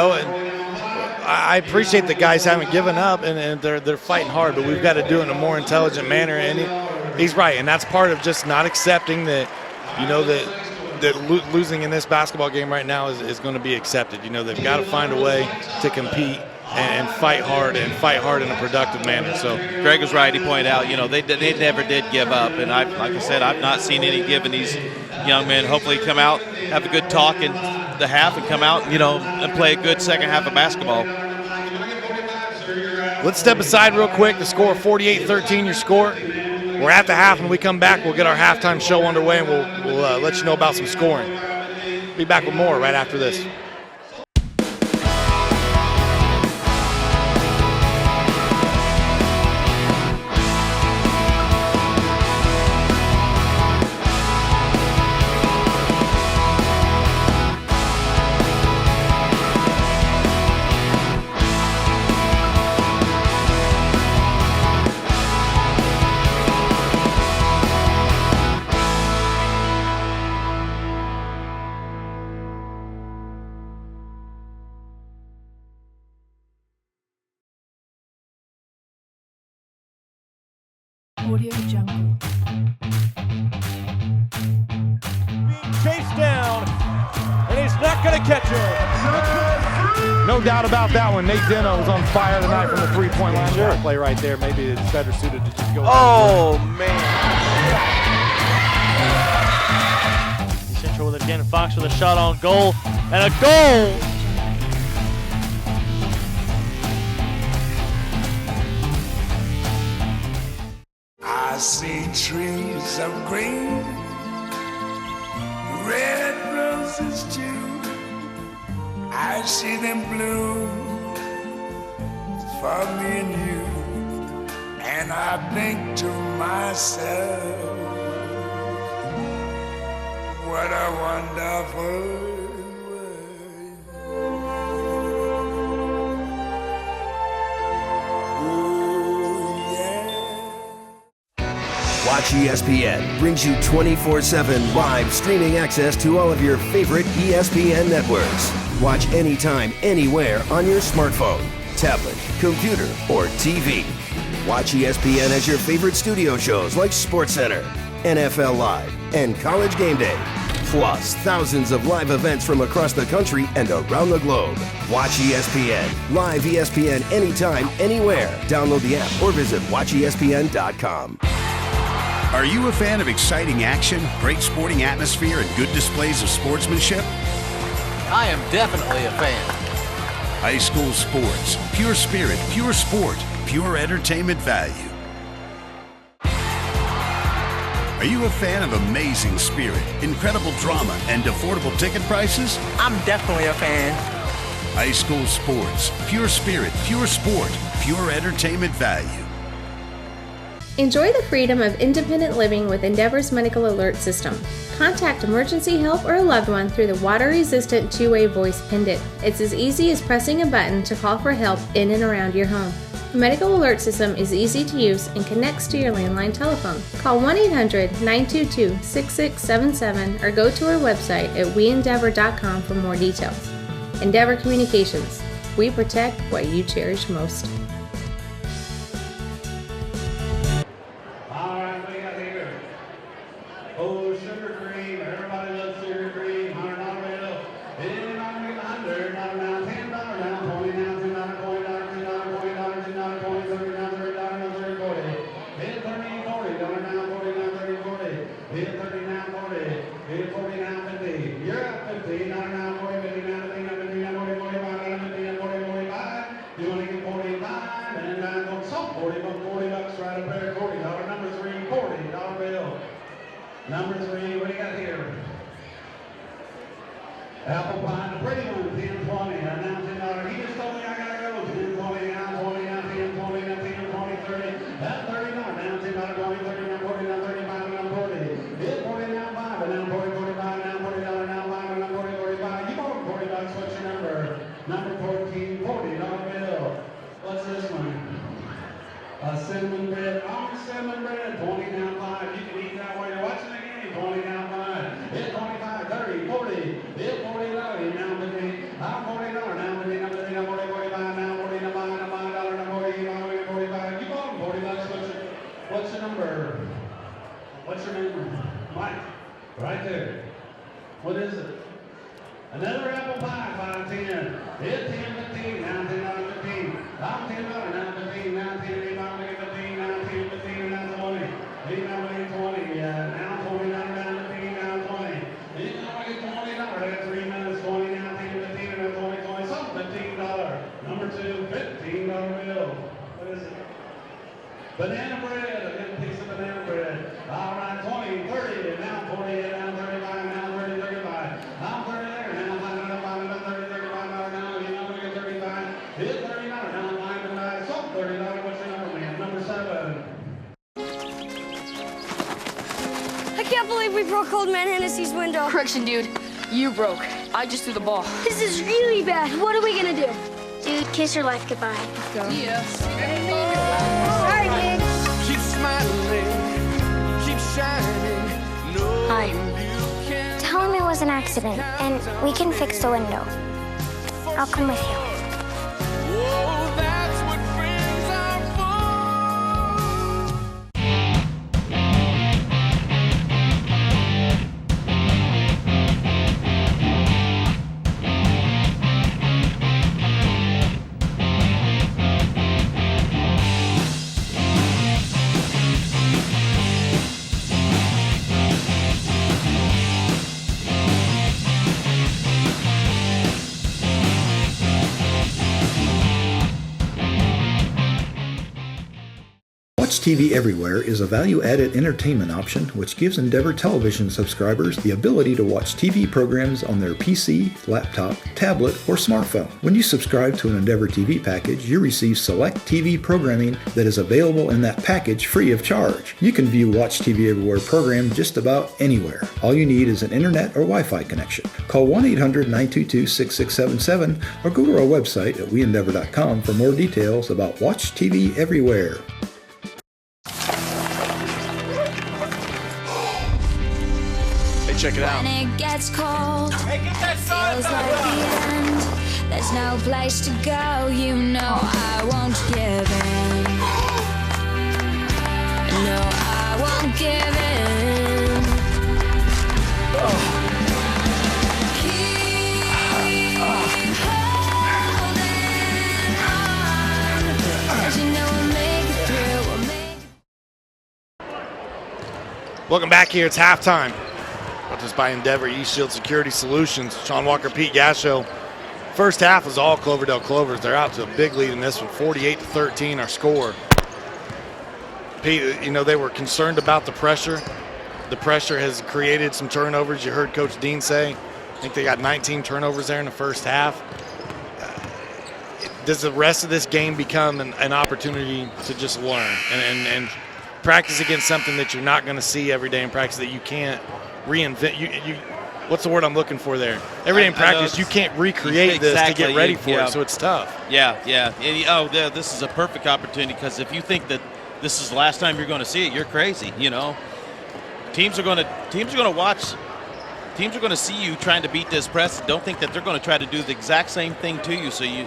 I appreciate the guys haven't given up, and they're fighting hard, but we've got to do it in a more intelligent manner. And he's right, and that's part of just not accepting that, that losing in this basketball game right now is going to be accepted. They've got to find a way to compete and fight hard in a productive manner. So Greg was right. He pointed out, they never did give up, and like I said, I've not seen any give in these young men. Hopefully, come out, have a good talk in the half, and come out, and play a good second half of basketball. Let's step aside real quick. The score 48-13. Your score. We're at the half. When we come back, we'll get our halftime show underway, and we'll let you know about some scoring. Be back with more right after this. Audio Jungle. Chased down, and he's not going to catch him. No doubt about that one. Nate Deno was on fire tonight from the three-point line. Sure. Play right there. Maybe it's better suited to just go. Oh, man. Central with it again. Fox with a shot on goal, and a goal. I see trees of green, red roses too. I see them bloom for me and you, and I think to myself, what a wonderful Watch ESPN brings you 24/7 live streaming access to all of your favorite ESPN networks. Watch anytime, anywhere on your smartphone, tablet, computer, or TV. Watch ESPN as your favorite studio shows like SportsCenter, NFL Live, and College Game Day. Plus, thousands of live events from across the country and around the globe. Watch ESPN. Live ESPN anytime, anywhere. Download the app or visit watchespn.com. Are you a fan of exciting action, great sporting atmosphere, and good displays of sportsmanship? I am definitely a fan. High school sports, pure spirit, pure sport, pure entertainment value. Are you a fan of amazing spirit, incredible drama, and affordable ticket prices? I'm definitely a fan. High school sports, pure spirit, pure sport, pure entertainment value. Enjoy the freedom of independent living with Endeavor's Medical Alert System. Contact emergency help or a loved one through the water-resistant two-way voice pendant. It's as easy as pressing a button to call for help in and around your home. The Medical Alert System is easy to use and connects to your landline telephone. Call 1-800-922-6677 or go to our website at weendeavor.com for more details. Endeavor Communications. We protect what you cherish most. Number 3, what do you got here? Apple pie, the pretty one, 10, 20. Announcing $10. He just told me I gotta go. 10, 20, now 20, now 10, 20, now 10, 20, 30. That's $30. Now $10, 20, 30, now 40, now 35, now 40. It's 40, now 5, and now 40, 45, now $40, now 5, and now 40, 45. You bought $40. What's your number? Number 14, $40 bill. What's this one? A cinnamon bread, orange cinnamon bread, 20, now 5. You can eat that while you're watching the game. 20, now 5. It's 25, 30, 40. It's 40, now 50. I'm $40, now 50, now 50, now 40, 45, now 40, now 5, now $5, now 40, now 45. You bought $40. What's your number? What's your number? Mike. Right there. What is it? Another apple pie, 5, 10. It's 10, 15, now $10, 15. Number 2, $15 bill. What is it? Banana bread. I got a piece of banana bread. All right, 20, 30, and now 40, and now 35, now 30, 35. Now 30 there, now 5, 30, 35, now, you know, we get 35. Hit $30, now 9, so $30. What's your number, man? Number 7. I can't believe we broke Old Man Hennessy's window. Correction, dude. You broke. I just threw the ball. This is really bad. What are we gonna do? Dude, kiss your life goodbye. Go. Yeah. Sorry, kid. Keep smiling, keep shining. No, Hi. Tell him it was an accident, and we can fix the window. I'll come with you. oh, that's what friends are Watch TV Everywhere is a value-added entertainment option which gives Endeavor television subscribers the ability to watch TV programs on their PC, laptop, tablet, or smartphone. When you subscribe to an Endeavor TV package, you receive select TV programming that is available in that package free of charge. You can view Watch TV Everywhere program just about anywhere. All you need is an internet or Wi-Fi connection. Call 1-800-922-6677 or go to our website at weendeavor.com for more details about Watch TV Everywhere. Check it out. When it gets cold, feels like the end. There's no place to go, you know I won't give in. No, I won't give in. Keep holding on, 'cause you know we'll make it through, we'll make it. Welcome back here. It's halftime. Brought to us by Endeavor East Shield Security Solutions. Sean Walker, Pete Gasho. First half was all Cloverdale Clovers. They're out to a big lead in this one, 48-13 our score. Pete, you know, they were concerned about the pressure. The pressure has created some turnovers. You heard Coach Dean say. I think they got 19 turnovers there in the first half. Does the rest of this game become an opportunity to just learn and practice against something that you're not going to see every day in practice, that you can't reinvent? You what's the word I'm looking for there? Every day in practice, you can't recreate this to get ready for it, so it's tough. Yeah. And, this is a perfect opportunity, because if you think that this is the last time you're going to see it, you're crazy. You know, teams are going to watch. Teams are going to see you trying to beat this press. Don't think that they're going to try to do the exact same thing to you. So you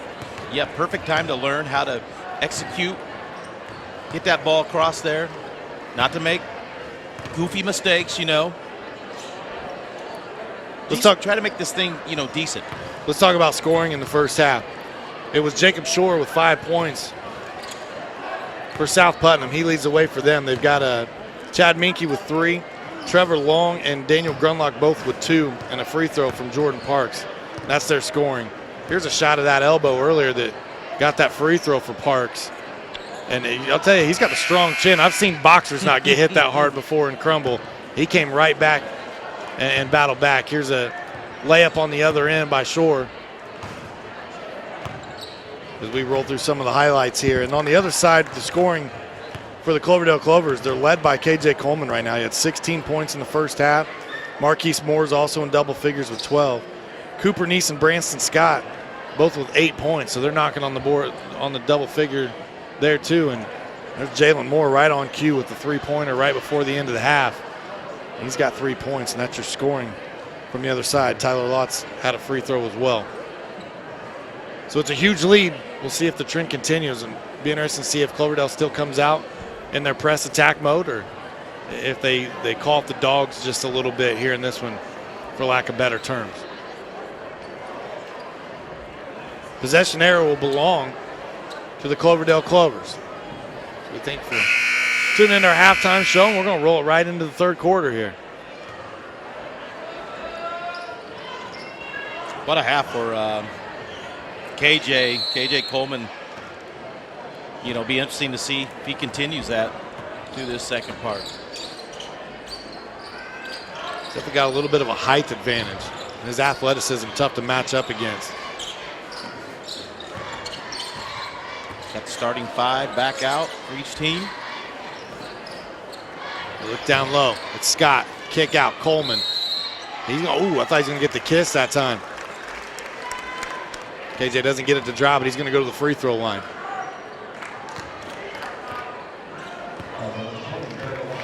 have perfect time to learn how to execute, get that ball across there, not to make goofy mistakes. You know. Try to make this thing, decent. Let's talk about scoring in the first half. It was Jacob Shore with 5 points for South Putnam. He leads the way for them. They've got Chad Minke with 3, Trevor Long and Daniel Grunlock both with 2, and a free throw from Jordan Parks. That's their scoring. Here's a shot of that elbow earlier that got that free throw for Parks. And I'll tell you, he's got a strong chin. I've seen boxers not get hit that hard before and crumble. He came right back and battled back. Here's a layup on the other end by Shore as we roll through some of the highlights here. And on the other side, the scoring for the Cloverdale Clovers, they're led by KJ Coleman right now. He had 16 points in the first half. Marquise Moore's also in double figures with 12. Cooper Neese and Branston Scott both with 8 points, so they're knocking on the board on the double figure there too. And there's Jalen Moore right on cue with the 3-pointer right before the end of the half. He's got 3 points, and that's your scoring from the other side. Tyler Lotz had a free throw as well. So it's a huge lead. We'll see if the trend continues, and be interesting to see if Cloverdale still comes out in their press attack mode, or if they call up the dogs just a little bit here in this one, for lack of better terms. Possession arrow will belong to the Cloverdale Clovers. So we think for tuning into our halftime show, and we're going to roll it right into the third quarter here. What a half for KJ Coleman, you know, be interesting to see if he continues that through this second part. Definitely got a little bit of a height advantage. His athleticism tough to match up against. Got the starting 5 back out for each team. They look down low. It's Scott. Kick out. Coleman. He's I thought he was going to get the kiss that time. KJ doesn't get it to drop, but he's going to go to the free throw line.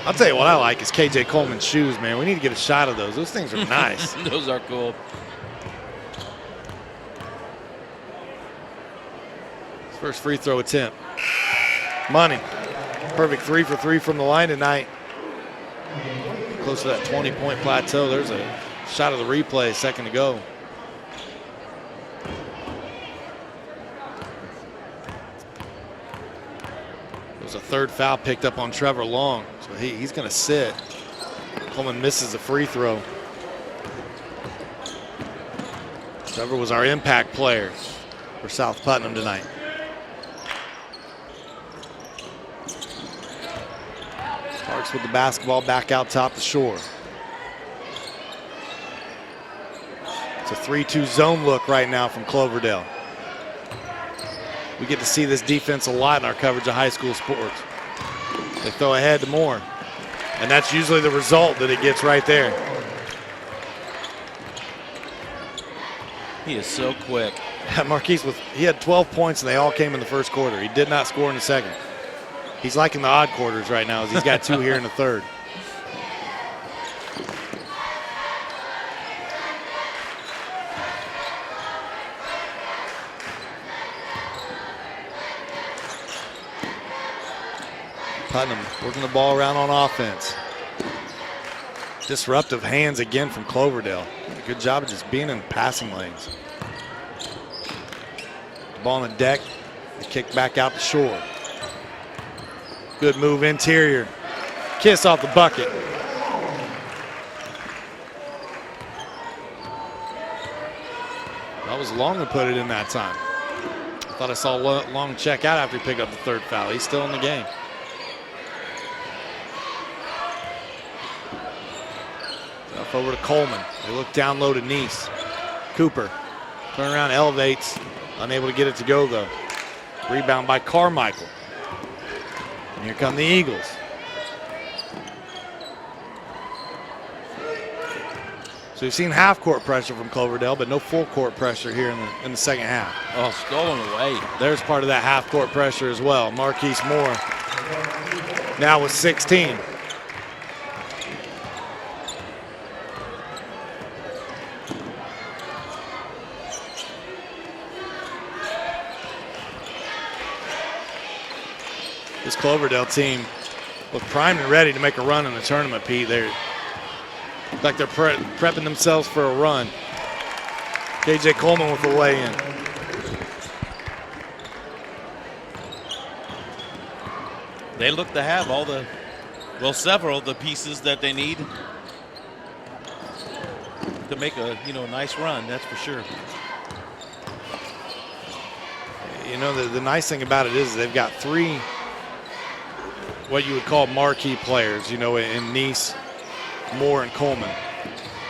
I'll tell you what I like is KJ Coleman's shoes, man. We need to get a shot of those. Those things are nice. Those are cool. His first free throw attempt. Money. Perfect 3 for 3 from the line tonight. Close to that 20-point plateau. There's a shot of the replay, a second to go. There's a third foul picked up on Trevor Long, so he's going to sit. Coleman misses a free throw. Trevor was our impact player for South Putnam tonight. Parks with the basketball back out top the Shore. It's a 3-2 zone look right now from Cloverdale. We get to see this defense a lot in our coverage of high school sports. They throw ahead to more, and that's usually the result that it gets right there. He is so quick. Marquise, he had 12 points, and they all came in the first quarter. He did not score in the second. He's liking the odd quarters right now as he's got 2 here in the third. Putnam working the ball around on offense. Disruptive hands again from Cloverdale. Good job of just being in passing lanes. Ball on the deck. The kick back out the Shore. Good move interior. Kiss off the bucket. That was Long to put it in that time. I thought I saw Long check out after he picked up the third foul. He's still in the game. Up over to Coleman. They look down low to Neese. Cooper. Turn around, elevates. Unable to get it to go though. Rebound by Carmichael. And here come the Eagles. So we've seen half court pressure from Cloverdale, but no full court pressure here in the second half. Oh, stolen away. There's part of that half court pressure as well. Marquise Moore now with 16. This Cloverdale team look primed and ready to make a run in the tournament, Pete. They're like they're prepping themselves for a run. KJ Coleman with the lay-in. They look to have all the, well, several of the pieces that they need to make a, nice run, that's for sure. You know, the nice thing about it is they've got 3 what you would call marquee players, in Neese, Moore, and Coleman.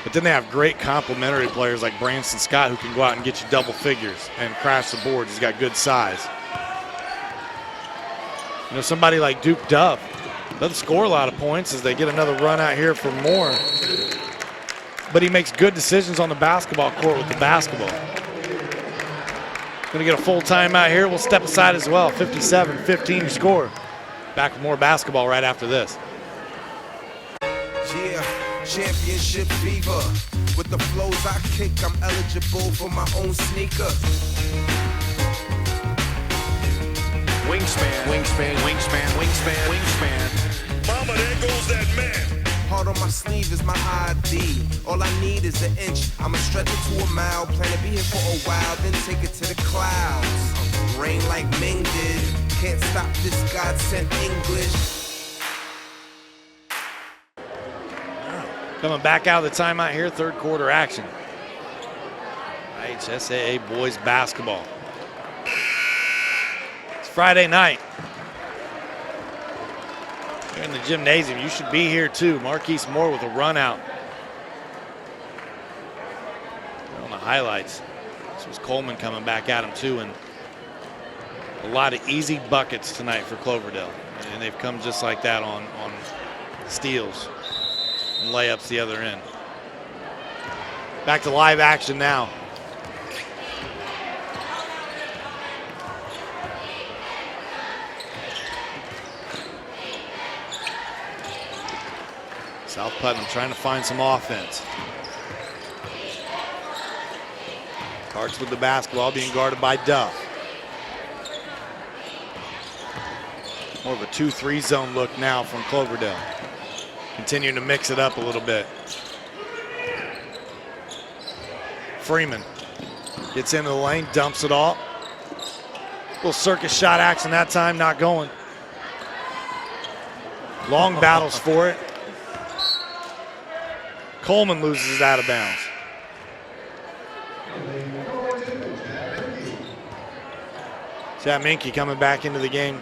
But then they have great complementary players like Branson Scott who can go out and get you double figures and crash the boards. He's got good size. Somebody like Duke Duff doesn't score a lot of points as they get another run out here for Moore. But he makes good decisions on the basketball court with the basketball. Going to get a full timeout here. We'll step aside as well. 57-15 your score. Back with more basketball right after this. Yeah, championship fever. With the flows I kick, I'm eligible for my own sneaker. Wingspan, wingspan, wingspan, wingspan, wingspan. Mama, there goes that man. Heart on my sleeve is my ID. All I need is an inch. I'ma stretch it to a mile. Plan to be here for a while, then take it to the clouds. Rain like Ming did. Can't stop this God-sent English. Coming back out of the timeout here, third quarter action. IHSAA boys basketball. Friday night. You're in the gymnasium. You should be here too. Marquise Moore with a run out. On the highlights. This was Coleman coming back at him too, and a lot of easy buckets tonight for Cloverdale. And they've come just like that on steals and layups the other end. Back to live action now. South Putnam trying to find some offense. Parks with the basketball, being guarded by Duff. More of a 2-3 zone look now from Cloverdale. Continuing to mix it up a little bit. Freeman gets into the lane, dumps it all. Little circus shot action that time, not going. Long battles for it. Coleman loses it out of bounds. Chad Minke coming back into the game.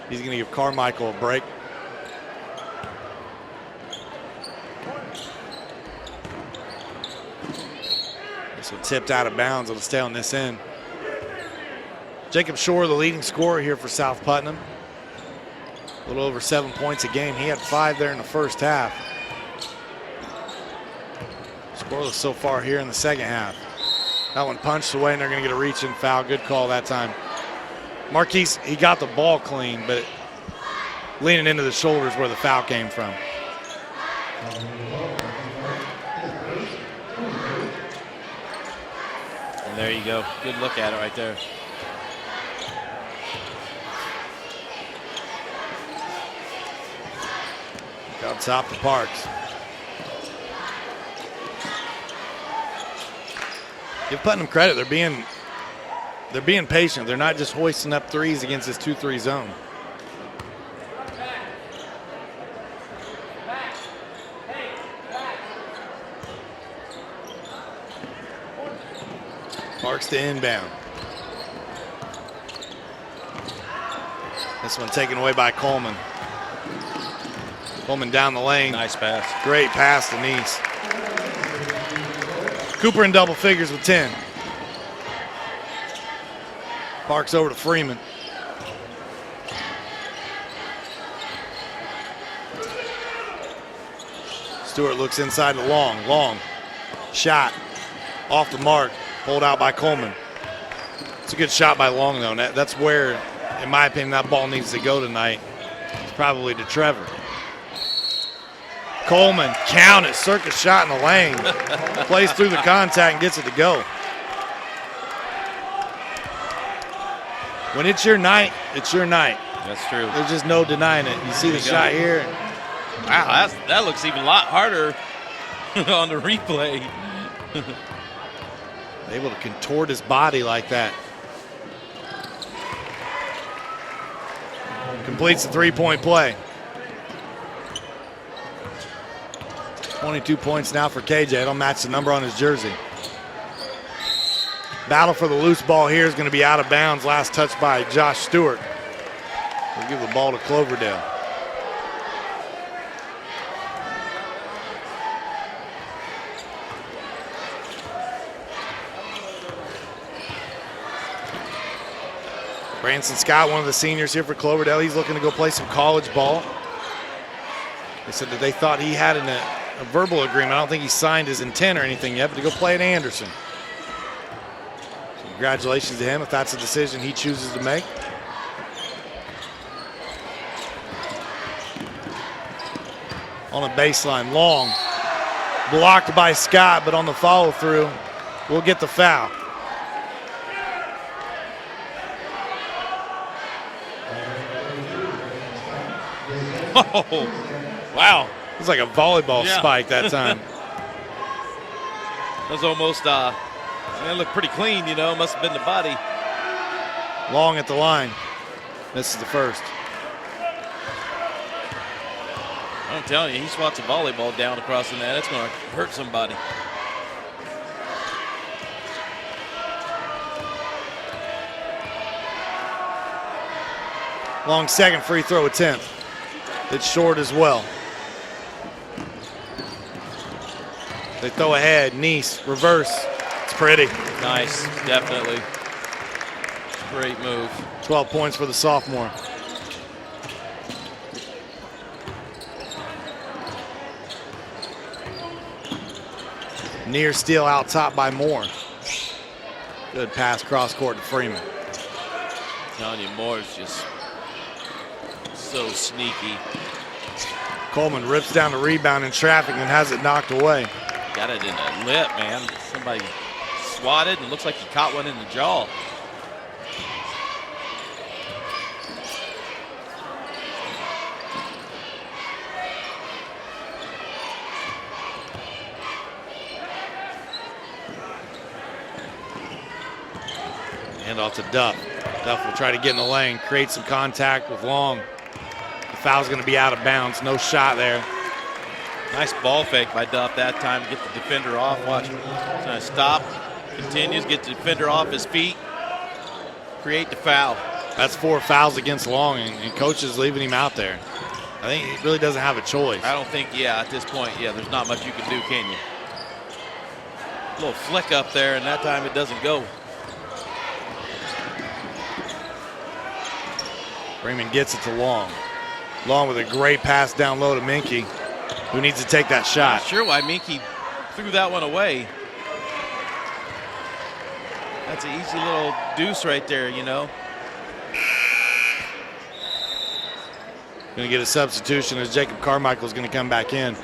He's going to give Carmichael a break. This one tipped out of bounds. It'll stay on this end. Jacob Shore, the leading scorer here for South Putnam. A little over 7 points a game. He had 5 there in the first half. Scoreless so far here in the second half. That one punched away, and they're going to get a reach-in foul. Good call that time. Marquise, he got the ball clean, but leaning into the shoulders where the foul came from. And there you go. Good look at it right there. Out top to Parks. Give Putnam credit. They're being patient. They're not just hoisting up threes against this 2-3 zone. Parks to inbound. This one taken away by Coleman. Coleman down the lane. Nice pass. Great pass to Neese. Cooper in double figures with 10. Parks over to Freeman. Stewart looks inside to Long. Long. Shot. Off the mark. Pulled out by Coleman. It's a good shot by Long, though. That's where, in my opinion, that ball needs to go tonight. It's probably to Trevor. Coleman, count it. Circus shot in the lane. Plays through the contact and gets it to go. When it's your night, it's your night. That's true. There's just no denying it. You see the shot here. Wow, that looks even a lot harder on the replay. Able to contort his body like that. Completes the three-point play. 22 points now for KJ. It'll match the number on his jersey. Battle for the loose ball here is going to be out of bounds. Last touch by Josh Stewart. We'll give the ball to Cloverdale. Branson Scott, one of the seniors here for Cloverdale. He's looking to go play some college ball. They said that they thought he had a verbal agreement. I don't think he signed his intent or anything yet, but to go play at Anderson. So congratulations to him if that's a decision he chooses to make. On a baseline, Long. Blocked by Scott, but on the follow through, we'll get the foul. Oh, wow. It was like a volleyball spike that time. That was almost, it looked pretty clean, you know, must have been the body. Long at the line. This is the first. I'm telling you, he swats a volleyball down across the net. It's going to hurt somebody. Long second free throw attempt. It's short as well. They throw ahead. Nice, reverse. It's pretty. Nice, definitely. Great move. 12 points for the sophomore. Near steal out top by Moore. Good pass cross court to Freeman. I'm telling you, Moore's just so sneaky. Coleman rips down the rebound in traffic and has it knocked away. Got it in the lip, man. Somebody swatted and looks like he caught one in the jaw. Handoff to Duff. Duff will try to get in the lane, create some contact with Long. The foul's going to be out of bounds. No shot there. Nice ball fake by Duff that time to get the defender off. Watch. He's going to stop. Continues, get the defender off his feet. Create the foul. That's 4 fouls against Long, and coach is leaving him out there. I think he really doesn't have a choice. I don't think, at this point, there's not much you can do, can you? A little flick up there, and that time it doesn't go. Freeman gets it to Long. Long with a great pass down low to Minky, who needs to take that shot. Not sure why Minky threw that one away. That's an easy little deuce right there, Going to get a substitution as Jacob Carmichael's going to come back in.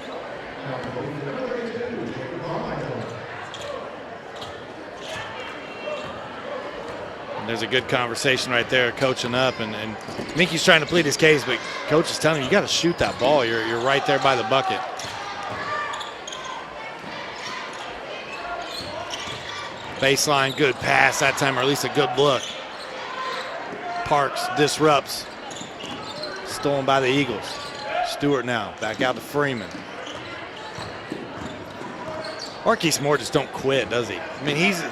And there's a good conversation right there, coaching up, and Minky's trying to plead his case, but coach is telling him, you got to shoot that ball. You're right there by the bucket. Baseline, good pass that time, or at least a good look. Parks disrupts. Stolen by the Eagles. Stewart now, back out to Freeman. Marquise Moore just don't quit, does he? I mean, he's...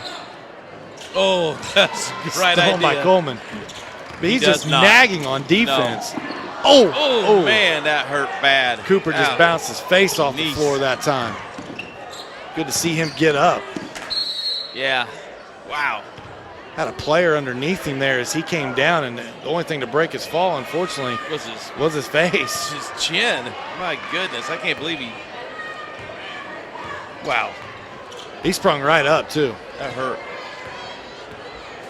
Oh, that's right idea. Stolen by Coleman. But he's just nagging on defense. No. Oh, man, that hurt bad. Cooper just bounced his face off the floor that time. Good to see him get up. Yeah, wow. Had a player underneath him there as he came down, and the only thing to break his fall, unfortunately, was his face. His chin. My goodness, I can't believe he... Wow. He sprung right up, too. That hurt.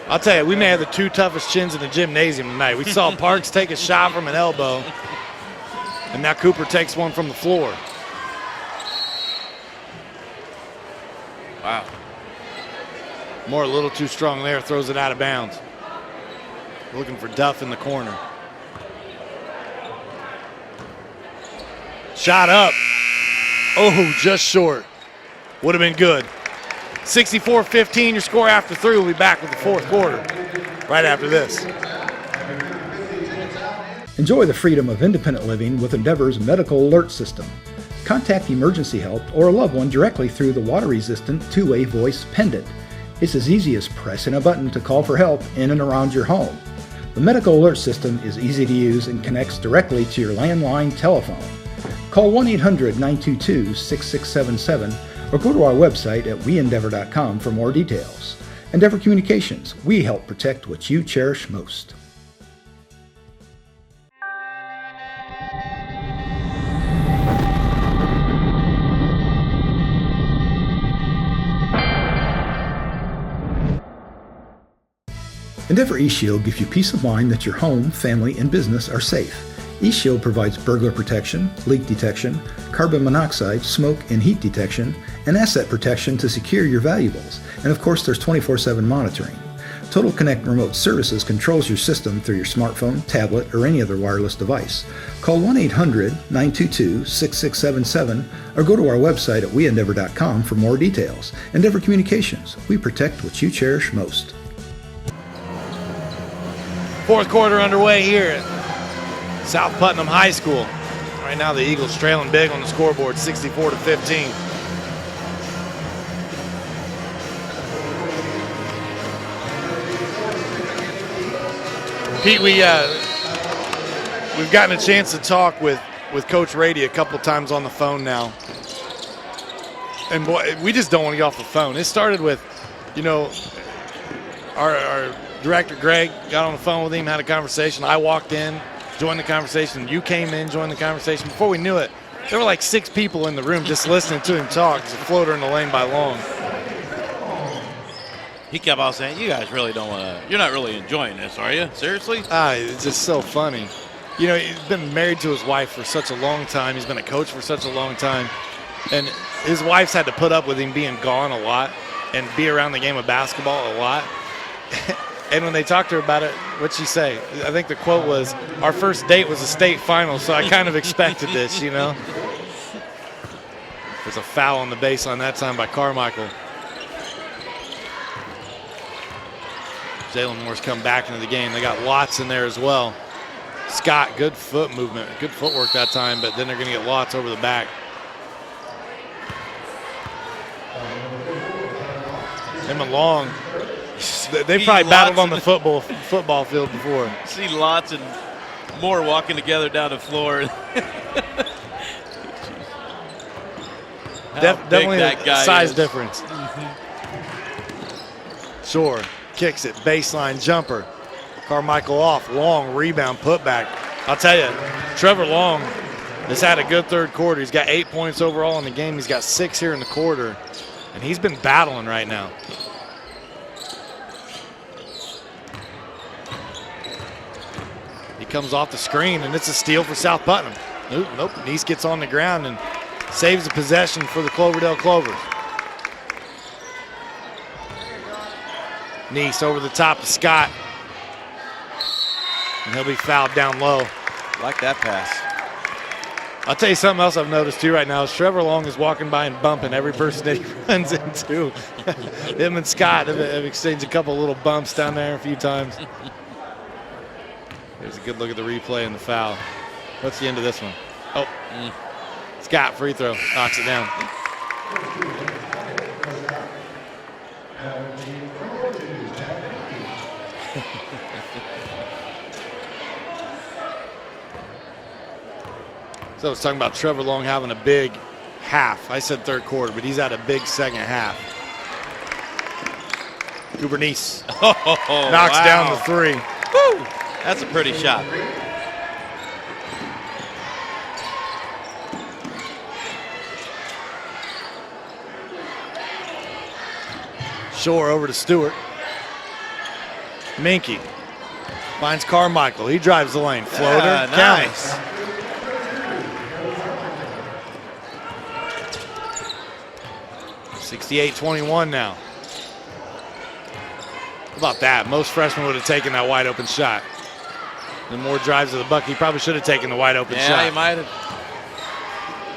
I'll tell you, we may have the 2 toughest chins in the gymnasium tonight. We saw Parks take a shot from an elbow, and now Cooper takes one from the floor. Wow. Moore a little too strong there, throws it out of bounds. Looking for Duff in the corner. Shot up. Oh, just short. Would have been good. 64-15, your score after 3. We'll be back with the 4th quarter right after this. Enjoy the freedom of independent living with Endeavor's medical alert system. Contact emergency help or a loved one directly through the water-resistant 2-way voice pendant. It's as easy as pressing a button to call for help in and around your home. The medical alert system is easy to use and connects directly to your landline telephone. Call 1-800-922-6677 or go to our website at weendeavor.com for more details. Endeavor Communications, we help protect what you cherish most. Endeavor eShield gives you peace of mind that your home, family, and business are safe. eShield provides burglar protection, leak detection, carbon monoxide, smoke and heat detection, and asset protection to secure your valuables. And of course, there's 24/7 monitoring. Total Connect Remote Services controls your system through your smartphone, tablet, or any other wireless device. Call 1-800-922-6677 or go to our website at weendeavor.com for more details. Endeavor Communications, we protect what you cherish most. 4th quarter underway here at South Putnam High School. Right now the Eagles trailing big on the scoreboard, 64-15. Pete, we we've gotten a chance to talk with Coach Rady a couple times on the phone now. And boy, we just don't want to get off the phone. It started with, our director, Greg, got on the phone with him, had a conversation. I walked in, joined the conversation. You came in, joined the conversation. Before we knew it, there were like 6 people in the room just listening to him talk. It's a floater in the lane by Long. He kept on saying, you guys really don't want to, you're not really enjoying this, are you? Seriously? It's just so funny. He's been married to his wife for such a long time. He's been a coach for such a long time. And his wife's had to put up with him being gone a lot and be around the game of basketball a lot. And when they talked to her about it, what'd she say? I think the quote was, our first date was a state final, so I kind of expected this, There's a foul on the baseline that time by Carmichael. Jalen Moore's come back into the game. They got Lots in there as well. Scott, good foot movement, good footwork that time, but then they're going to get Lots over the back. Him and Long, they probably battled on the football field before. See Lots and Moore walking together down the floor. Definitely that guy a size is. difference. Shore kicks it, baseline jumper. Carmichael off, Long rebound, putback. I'll tell you, Trevor Long has had a good third quarter. He's got 8 points overall in the game. He's got 6 here in the quarter, and he's been battling right now. He comes off the screen, and it's a steal for South Putnam. Nope. Neese gets on the ground and saves the possession for the Cloverdale Clovers. Neese over the top of Scott. And he'll be fouled down low. Like that pass. I'll tell you something else I've noticed too right now is Trevor Long is walking by and bumping every person that he runs into. Him and Scott have exchanged a couple little bumps down there a few times. There's a good look at the replay and the foul. What's the end of this one? Oh, Scott, free throw, knocks it down. So I was talking about Trevor Long having a big half. I said third quarter, but he's had a big second half. Cooper Neese knocks down the 3. Woo! That's a pretty shot. Shore over to Stewart. Minky finds Carmichael. He drives the lane. Floater. Nice. 68-21 now. How about that? Most freshmen would have taken that wide open shot. The Moore drives to the bucket. He probably should have taken the wide open shot. Yeah, he might have.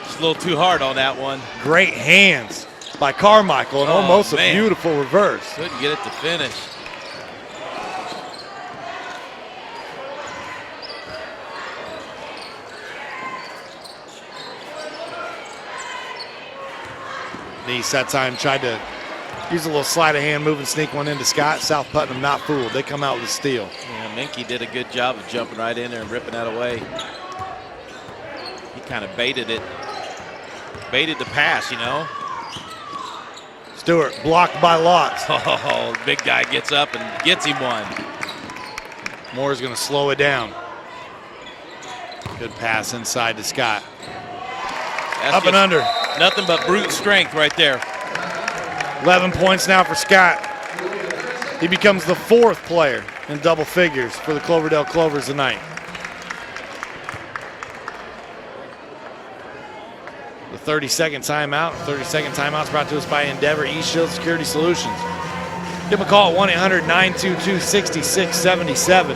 Just a little too hard on that one. Great hands by Carmichael and almost a beautiful reverse. Couldn't get it to finish. Neese that time tried to use a little sleight of hand move and sneak one into Scott. South Putnam not fooled. They come out with a steal. Yeah, Minky did a good job of jumping right in there and ripping that away. He kind of baited it. Baited the pass, Stewart blocked by Lots. Oh, big guy gets up and gets him one. Moore's going to slow it down. Good pass inside to Scott. That's up and under. Nothing but brute strength right there. 11 points now for Scott. He becomes the 4th player in double figures for the Cloverdale Clovers tonight. The 30-second timeout. 30-second timeout's brought to us by Endeavor East Shield Security Solutions. Give them a call at 1-800-922-6677.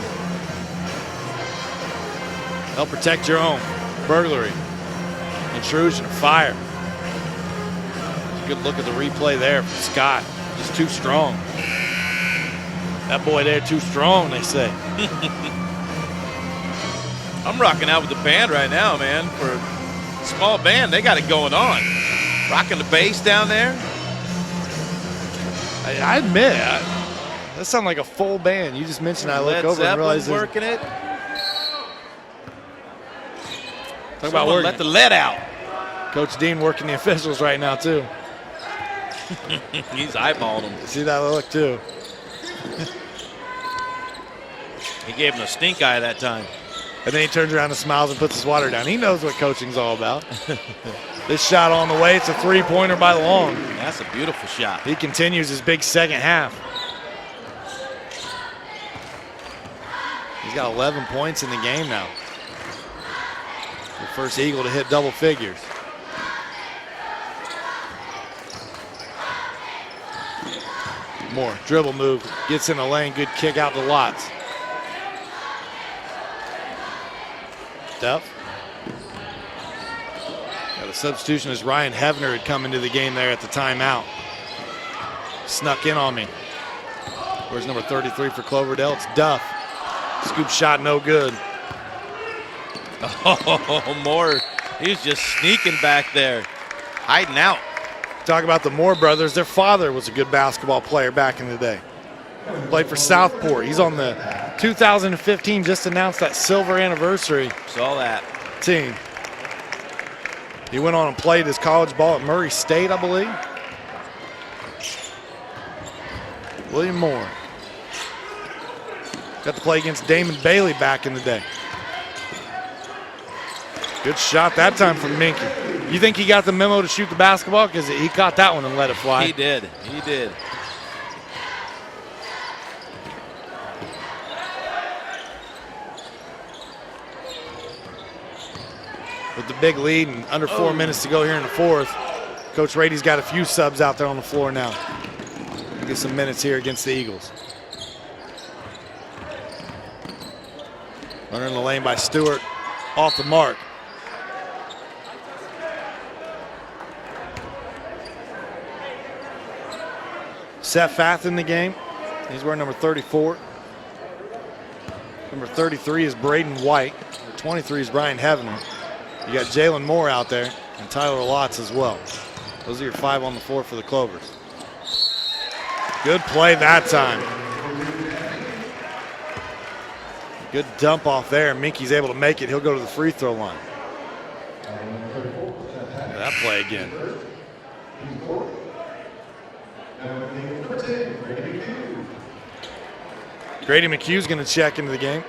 Help protect your home. Burglary, intrusion, fire. Good look at the replay there for Scott. Just too strong. That boy there too strong, they say. I'm rocking out with the band right now, man. For a small band, they got it going on. Rocking the bass down there. I admit, that sounds like a full band. You just mentioned I look over and realize working it. Talk about working. Let the lead out. Coach Dean working the officials right now, too. He's eyeballing him. See that look, too. He gave him a stink eye that time. And then he turns around and smiles and puts his water down. He knows what coaching's all about. This shot on the way. It's a three-pointer by Long. That's a beautiful shot. He continues his big second half. He's got 11 points in the game now. The first Eagle to hit double figures. Moore, dribble move, gets in the lane, good kick out to Lotz. Duff. Got a substitution as Ryan Hevner had come into the game there at the timeout. Snuck in on me. Where's number 33 for Cloverdale? It's Duff. Scoop shot, no good. Oh, Moore, he's just sneaking back there, hiding out. Talk about the Moore brothers. Their father was a good basketball player back in the day. Played for Southport. He's on the 2015, just announced that silver anniversary. Saw that. Team. He went on and played his college ball at Murray State, I believe. William Moore. Got to play against Damon Bailey back in the day. Good shot that time from Minky. You think he got the memo to shoot the basketball? Because he caught that one and let it fly. He did. He did. With the big lead and under 4 minutes to go here in the fourth, Coach Rady's got a few subs out there on the floor now. We'll get some minutes here against the Eagles. Runner in the lane by Stewart, off the mark. Seth Fath in the game. He's wearing number 34. Number 33 is Braden White. Number 23 is Brian Hevner. You got Jalen Moore out there and Tyler Lotz as well. Those are your 5 on the floor for the Clovers. Good play that time. Good dump off there. Minky's able to make it. He'll go to the free throw line. That play again. Grady McHugh's going to check into the game.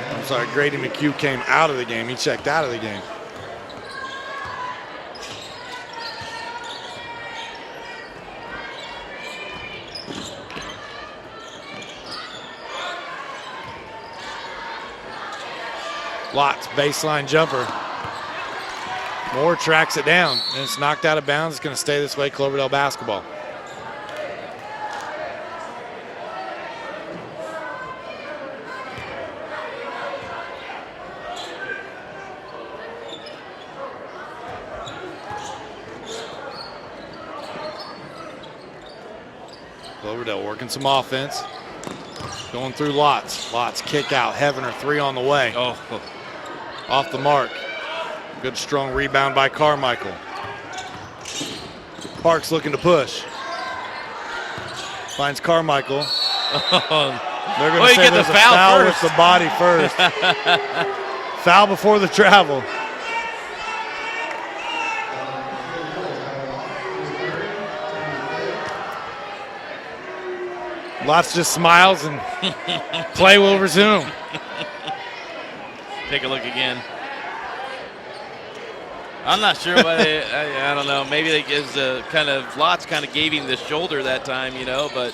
I'm sorry, Grady McHugh came out of the game. He checked out of the game. Lotz, baseline jumper. Moore tracks it down, and it's knocked out of bounds. It's going to stay this way, Cloverdale basketball. Cloverdale working some offense. Going through Lotz. Lotz kick out. Hevener 3 on the way. Oh. Off the mark. Good strong rebound by Carmichael. Parks looking to push. Finds Carmichael. They're going to say there's a foul with the body first. Foul before the travel. Lotz just smiles and play will resume. Take a look again. I'm not sure why I don't know. Maybe they gives kind of Lotz kind of gave him the shoulder that time, you know, but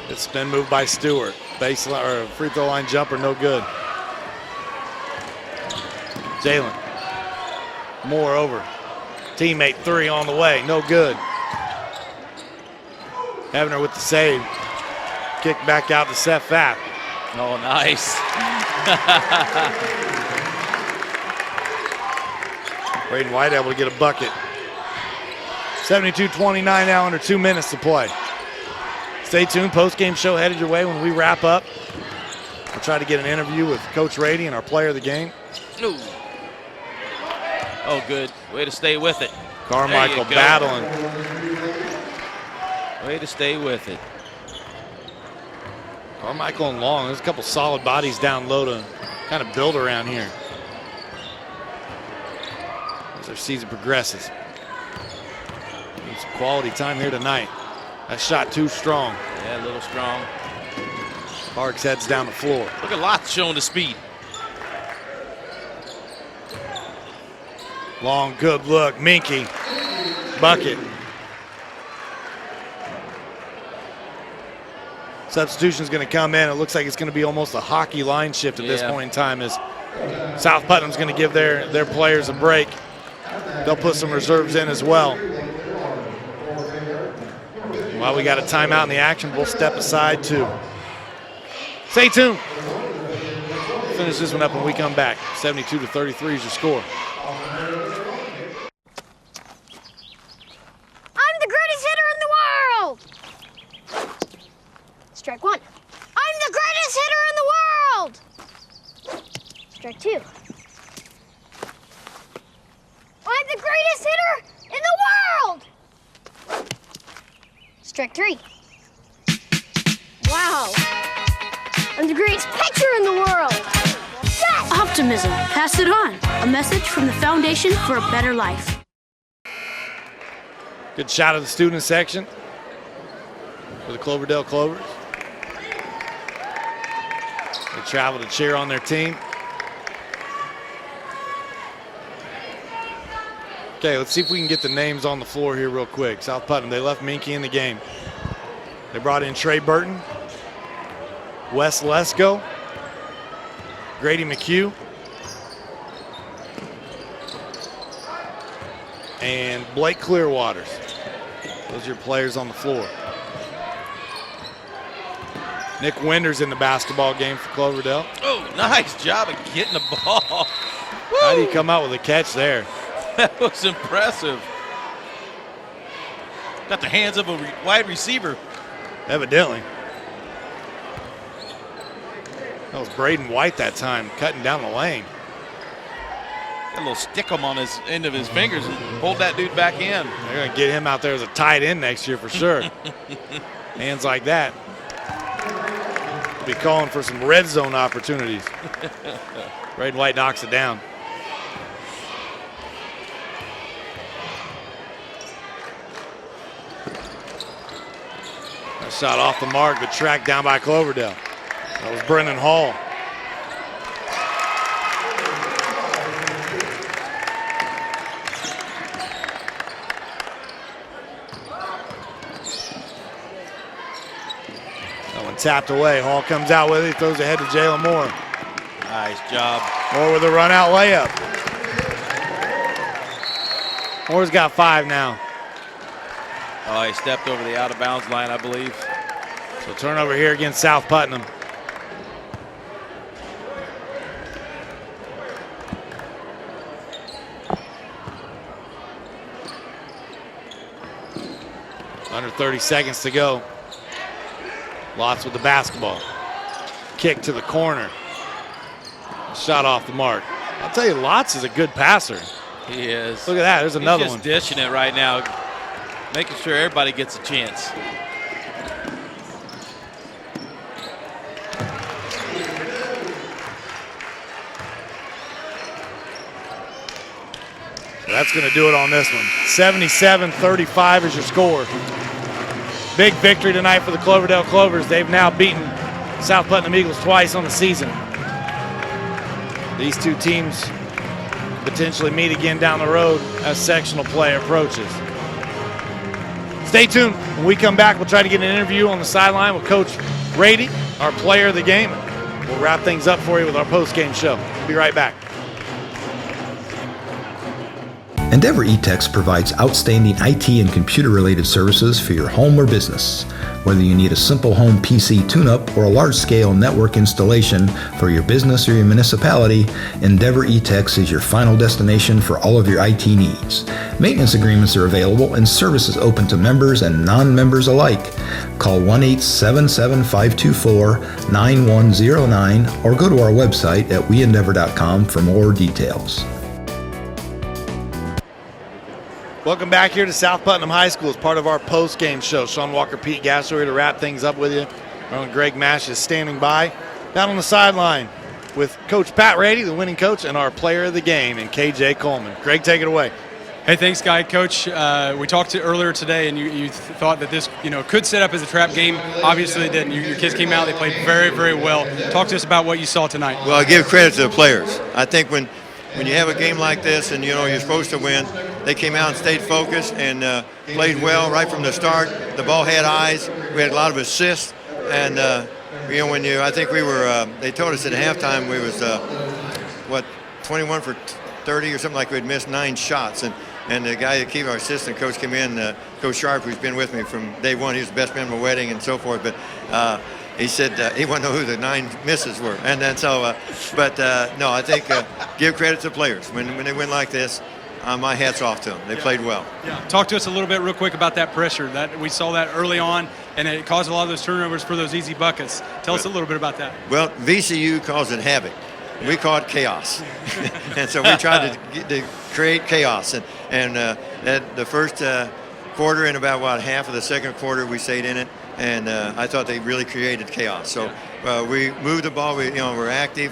Good spin move by Stewart. Baseline or free throw line jumper, no good. Jalen. Moore over. Teammate 3 on the way, no good. Hevener with the save. Kick back out to Seth Fath. Oh, nice. Braden White able to get a bucket. 72-29 now, under 2 minutes to play. Stay tuned, post-game show headed your way when we wrap up. We'll try to get an interview with Coach Rady and our player of the game. Ooh. Oh, good. Way to stay with it. Carmichael battling. Way to stay with it. Carmichael and Long. There's a couple solid bodies down low to kind of build around here as their season progresses. Need some quality time here tonight. That shot too strong. Yeah, a little strong. Parks heads down the floor. Look at Lotz showing the speed. Long, good look. Minky. Bucket. Substitution's going to come in. It looks like it's going to be almost a hockey line shift at this point in time as South Putnam's going to give their players a break. They'll put some reserves in as well. While we got a timeout in the action, we'll step aside too. Stay tuned. Finish this one up when we come back. 72-33 is your score. I'm the greatest hitter in the world! Strike one. I'm the greatest hitter in the world! Strike two. I'm the greatest hitter in the world! Strike three. Wow. I'm the greatest pitcher in the world! Yes! Optimism. Pass it on. A message from the Foundation for a Better Life. Good shot of the student section for the Cloverdale Clovers. They travel to cheer on their team. Okay, let's see if we can get the names on the floor here real quick. South Putnam, they left Minky in the game. They brought in Trey Burton, Wes Lesko, Grady McHugh, and Blake Clearwaters. Those are your players on the floor. Nick Winder's in the basketball game for Cloverdale. Oh, nice job of getting the ball. How do you come out with a catch there? That was impressive. Got the hands of a wide receiver. Evidently. That was Braden White that time, cutting down the lane. Got a little stickum on his end of his fingers and pulled that dude back in. They're going to get him out there as a tight end next year for sure. Hands like that. Be calling for some red zone opportunities. Braden White knocks it down. That shot off the mark, but tracked down by Cloverdale. That was Brennan Hall. That one tapped away. Hall comes out with it, throws ahead to Jalen Moore. Nice job. Moore with a run out layup. Moore's got 5 now. Oh, he stepped over the out of bounds line, I believe. So turnover here against South Putnam. Under 30 seconds to go. Lotz with the basketball. Kick to the corner. Shot off the mark. I'll tell you, Lotz is a good passer. He is. Look at that. There's another one. He's just dishing it right now, making sure everybody gets a chance. So that's going to do it on this one. 77-35 is your score. Big victory tonight for the Cloverdale Clovers. They've now beaten South Putnam Eagles twice on the season. These two teams potentially meet again down the road as sectional play approaches. Stay tuned. When we come back, we'll try to get an interview on the sideline with Coach Rady, our player of the game. We'll wrap things up for you with our post-game show. We'll be right back. Endeavor eTechs provides outstanding IT and computer-related services for your home or business. Whether you need a simple home PC tune-up or a large-scale network installation for your business or your municipality, Endeavor eTechs is your final destination for all of your IT needs. Maintenance agreements are available and services open to members and non-members alike. Call 1-877-524-9109 or go to our website at weendeavor.com for more details. Welcome back here to South Putnam High School as part of our post-game show. Sean Walker, Pete Gasser here to wrap things up with you. Our own Greg Mash is standing by. Down on the sideline with Coach Pat Rady, the winning coach, and our player of the game, and KJ Coleman. Greg, take it away. Hey, thanks, Guy. Coach, we talked earlier today, and you thought that this could set up as a trap game. Obviously, it didn't. Your kids came out. They played very, very well. Talk to us about what you saw tonight. Well, I give credit to the players. I think when you have a game like this and, you're supposed to win, they came out and stayed focused and played well right from the start. The ball had eyes. We had a lot of assists. And, I think we were, they told us at halftime we was, 21 for 30 or something, like we'd missed 9 shots. And the guy that came, our assistant coach, came in, Coach Sharp, who's been with me from day one. He was the best man at my wedding and so forth. But he said he wanted to know who the 9 misses were. And then no, I think give credit to the players. When they win like this, my hat's off to them. They played well. Yeah. Talk to us a little bit real quick about that pressure. That we saw that early on, and it caused a lot of those turnovers for those easy buckets. Tell us a little bit about that. Well, VCU calls it havoc. We call it chaos. And so we tried to create chaos. And the first quarter and about, half of the second quarter, we stayed in it. And I thought they really created chaos. So we moved the ball. We're active.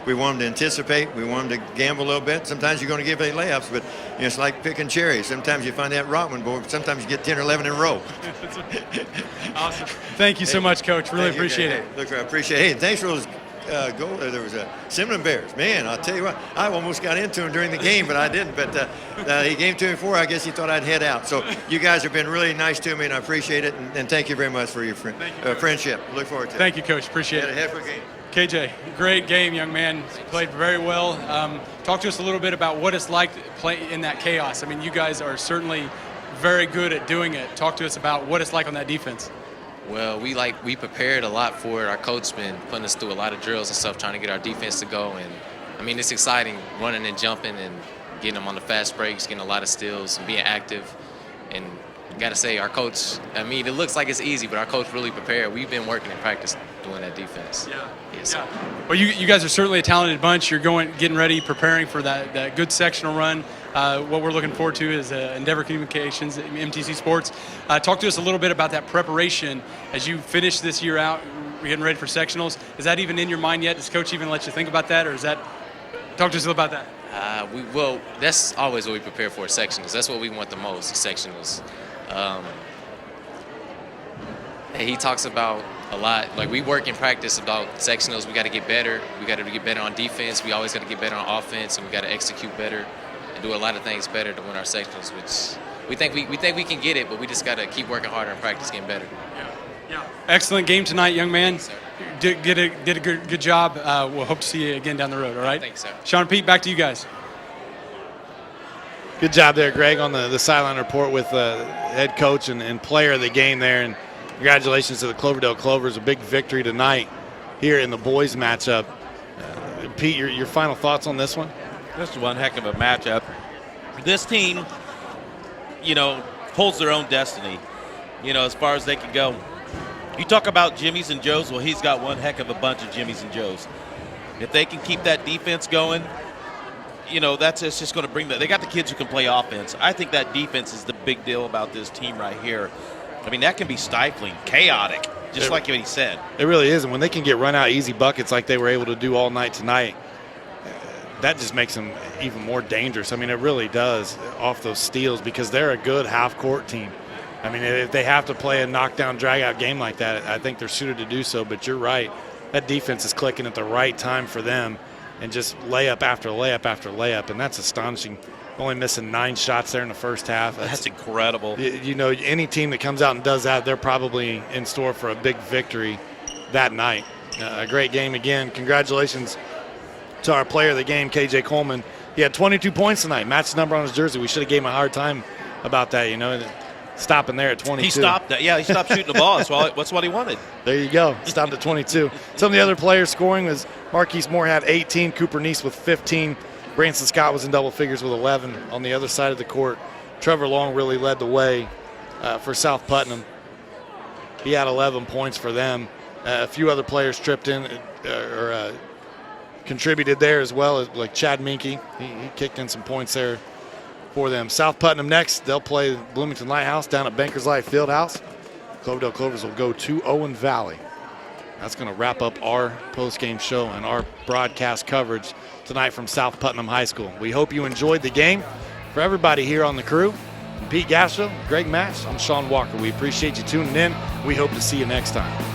We want them to anticipate. We want them to gamble a little bit. Sometimes you're going to give 8 layups, but it's like picking cherries. Sometimes you find that rotten one, but sometimes you get 10 or 11 in a row. Awesome. Thank you so much, Coach. Really appreciate it. Look, I appreciate it. Hey, thanks for those goal. There was a Simon Bears. Man, I'll tell you what, I almost got into him during the game, but I didn't. But he came to me before. I guess he thought I'd head out. So you guys have been really nice to me, and I appreciate it. And thank you very much for your friendship. Look forward to it. Thank you, Coach. Appreciate it. Head for a game. KJ, great game, young man. Played very well. Talk to us a little bit about what it's like to play in that chaos. I mean, you guys are certainly very good at doing it. Talk to us about what it's like on that defense. Well, we prepared a lot for it. Our coach been putting us through a lot of drills and stuff, trying to get our defense to go. And I mean, it's exciting running and jumping and getting them on the fast breaks, getting a lot of steals and being active. And got to say, our coach, I mean, it looks like it's easy, but our coach really prepared. We've been working in practice doing that defense. Yeah. Well, you guys are certainly a talented bunch. You're getting ready, preparing for that good sectional run. What we're looking forward to is Endeavor Communications, MTC Sports. Talk to us a little bit about that preparation as you finish this year out, getting ready for sectionals. Is that even in your mind yet? Does Coach even let you think about that, or is that? Talk to us about that. Well, that's always what we prepare for, sectionals. That's what we want the most, sectionals. He talks about a lot. Like, we work in practice about sectionals. We got to get better. We got to get better on defense. We always got to get better on offense, and we got to execute better and do a lot of things better to win our sectionals. Which we think we can get it, but we just got to keep working harder in practice, getting better. Yeah. Excellent game tonight, young man. Did a good job. We'll hope to see you again down the road. All right. Thanks, sir. Sean and Pete, back to you guys. Good job there, Greg, on the sideline report with head coach and player of the game there. And congratulations to the Cloverdale Clovers. A big victory tonight here in the boys matchup. Pete, your final thoughts on this one? This is one heck of a matchup. This team, holds their own destiny, as far as they can go. You talk about Jimmy's and Joe's, well, he's got one heck of a bunch of Jimmy's and Joe's. If they can keep that defense going, it's just going to bring they got the kids who can play offense. I think that defense is the big deal about this team right here. I mean, that can be stifling, chaotic, just like what he said. It really is. And when they can get run out easy buckets like they were able to do all night tonight, that just makes them even more dangerous. I mean, it really does off those steals, because they're a good half-court team. I mean, if they have to play a knockdown, drag-out game like that, I think they're suited to do so. But you're right. That defense is clicking at the right time for them. And just layup after layup after layup, and that's astonishing. Only missing 9 shots there in the first half. That's incredible. Any team that comes out and does that, they're probably in store for a big victory that night. A great game again. Congratulations to our player of the game, KJ Coleman. He had 22 points tonight. Matched number on his jersey. We should have gave him a hard time about that, stopping there at 22. He stopped that. Yeah, he stopped shooting the ball. That's what he wanted. There you go. Stopped at 22. Some of the other players scoring was Marquise Moore had 18, Cooper Neese with 15. Branson Scott was in double figures with 11 on the other side of the court. Trevor Long really led the way for South Putnam. He had 11 points for them. A few other players tripped in or contributed there as well, like Chad Minke. He kicked in some points there for them. South Putnam next. They'll play Bloomington Lighthouse down at Bankers Life Fieldhouse. Cloverdale Clovers will go to Owen Valley. That's going to wrap up our post-game show and our broadcast coverage tonight from South Putnam High School. We hope you enjoyed the game. For everybody here on the crew, Pete Gastro, Greg Match, I'm Sean Walker. We appreciate you tuning in. We hope to see you next time.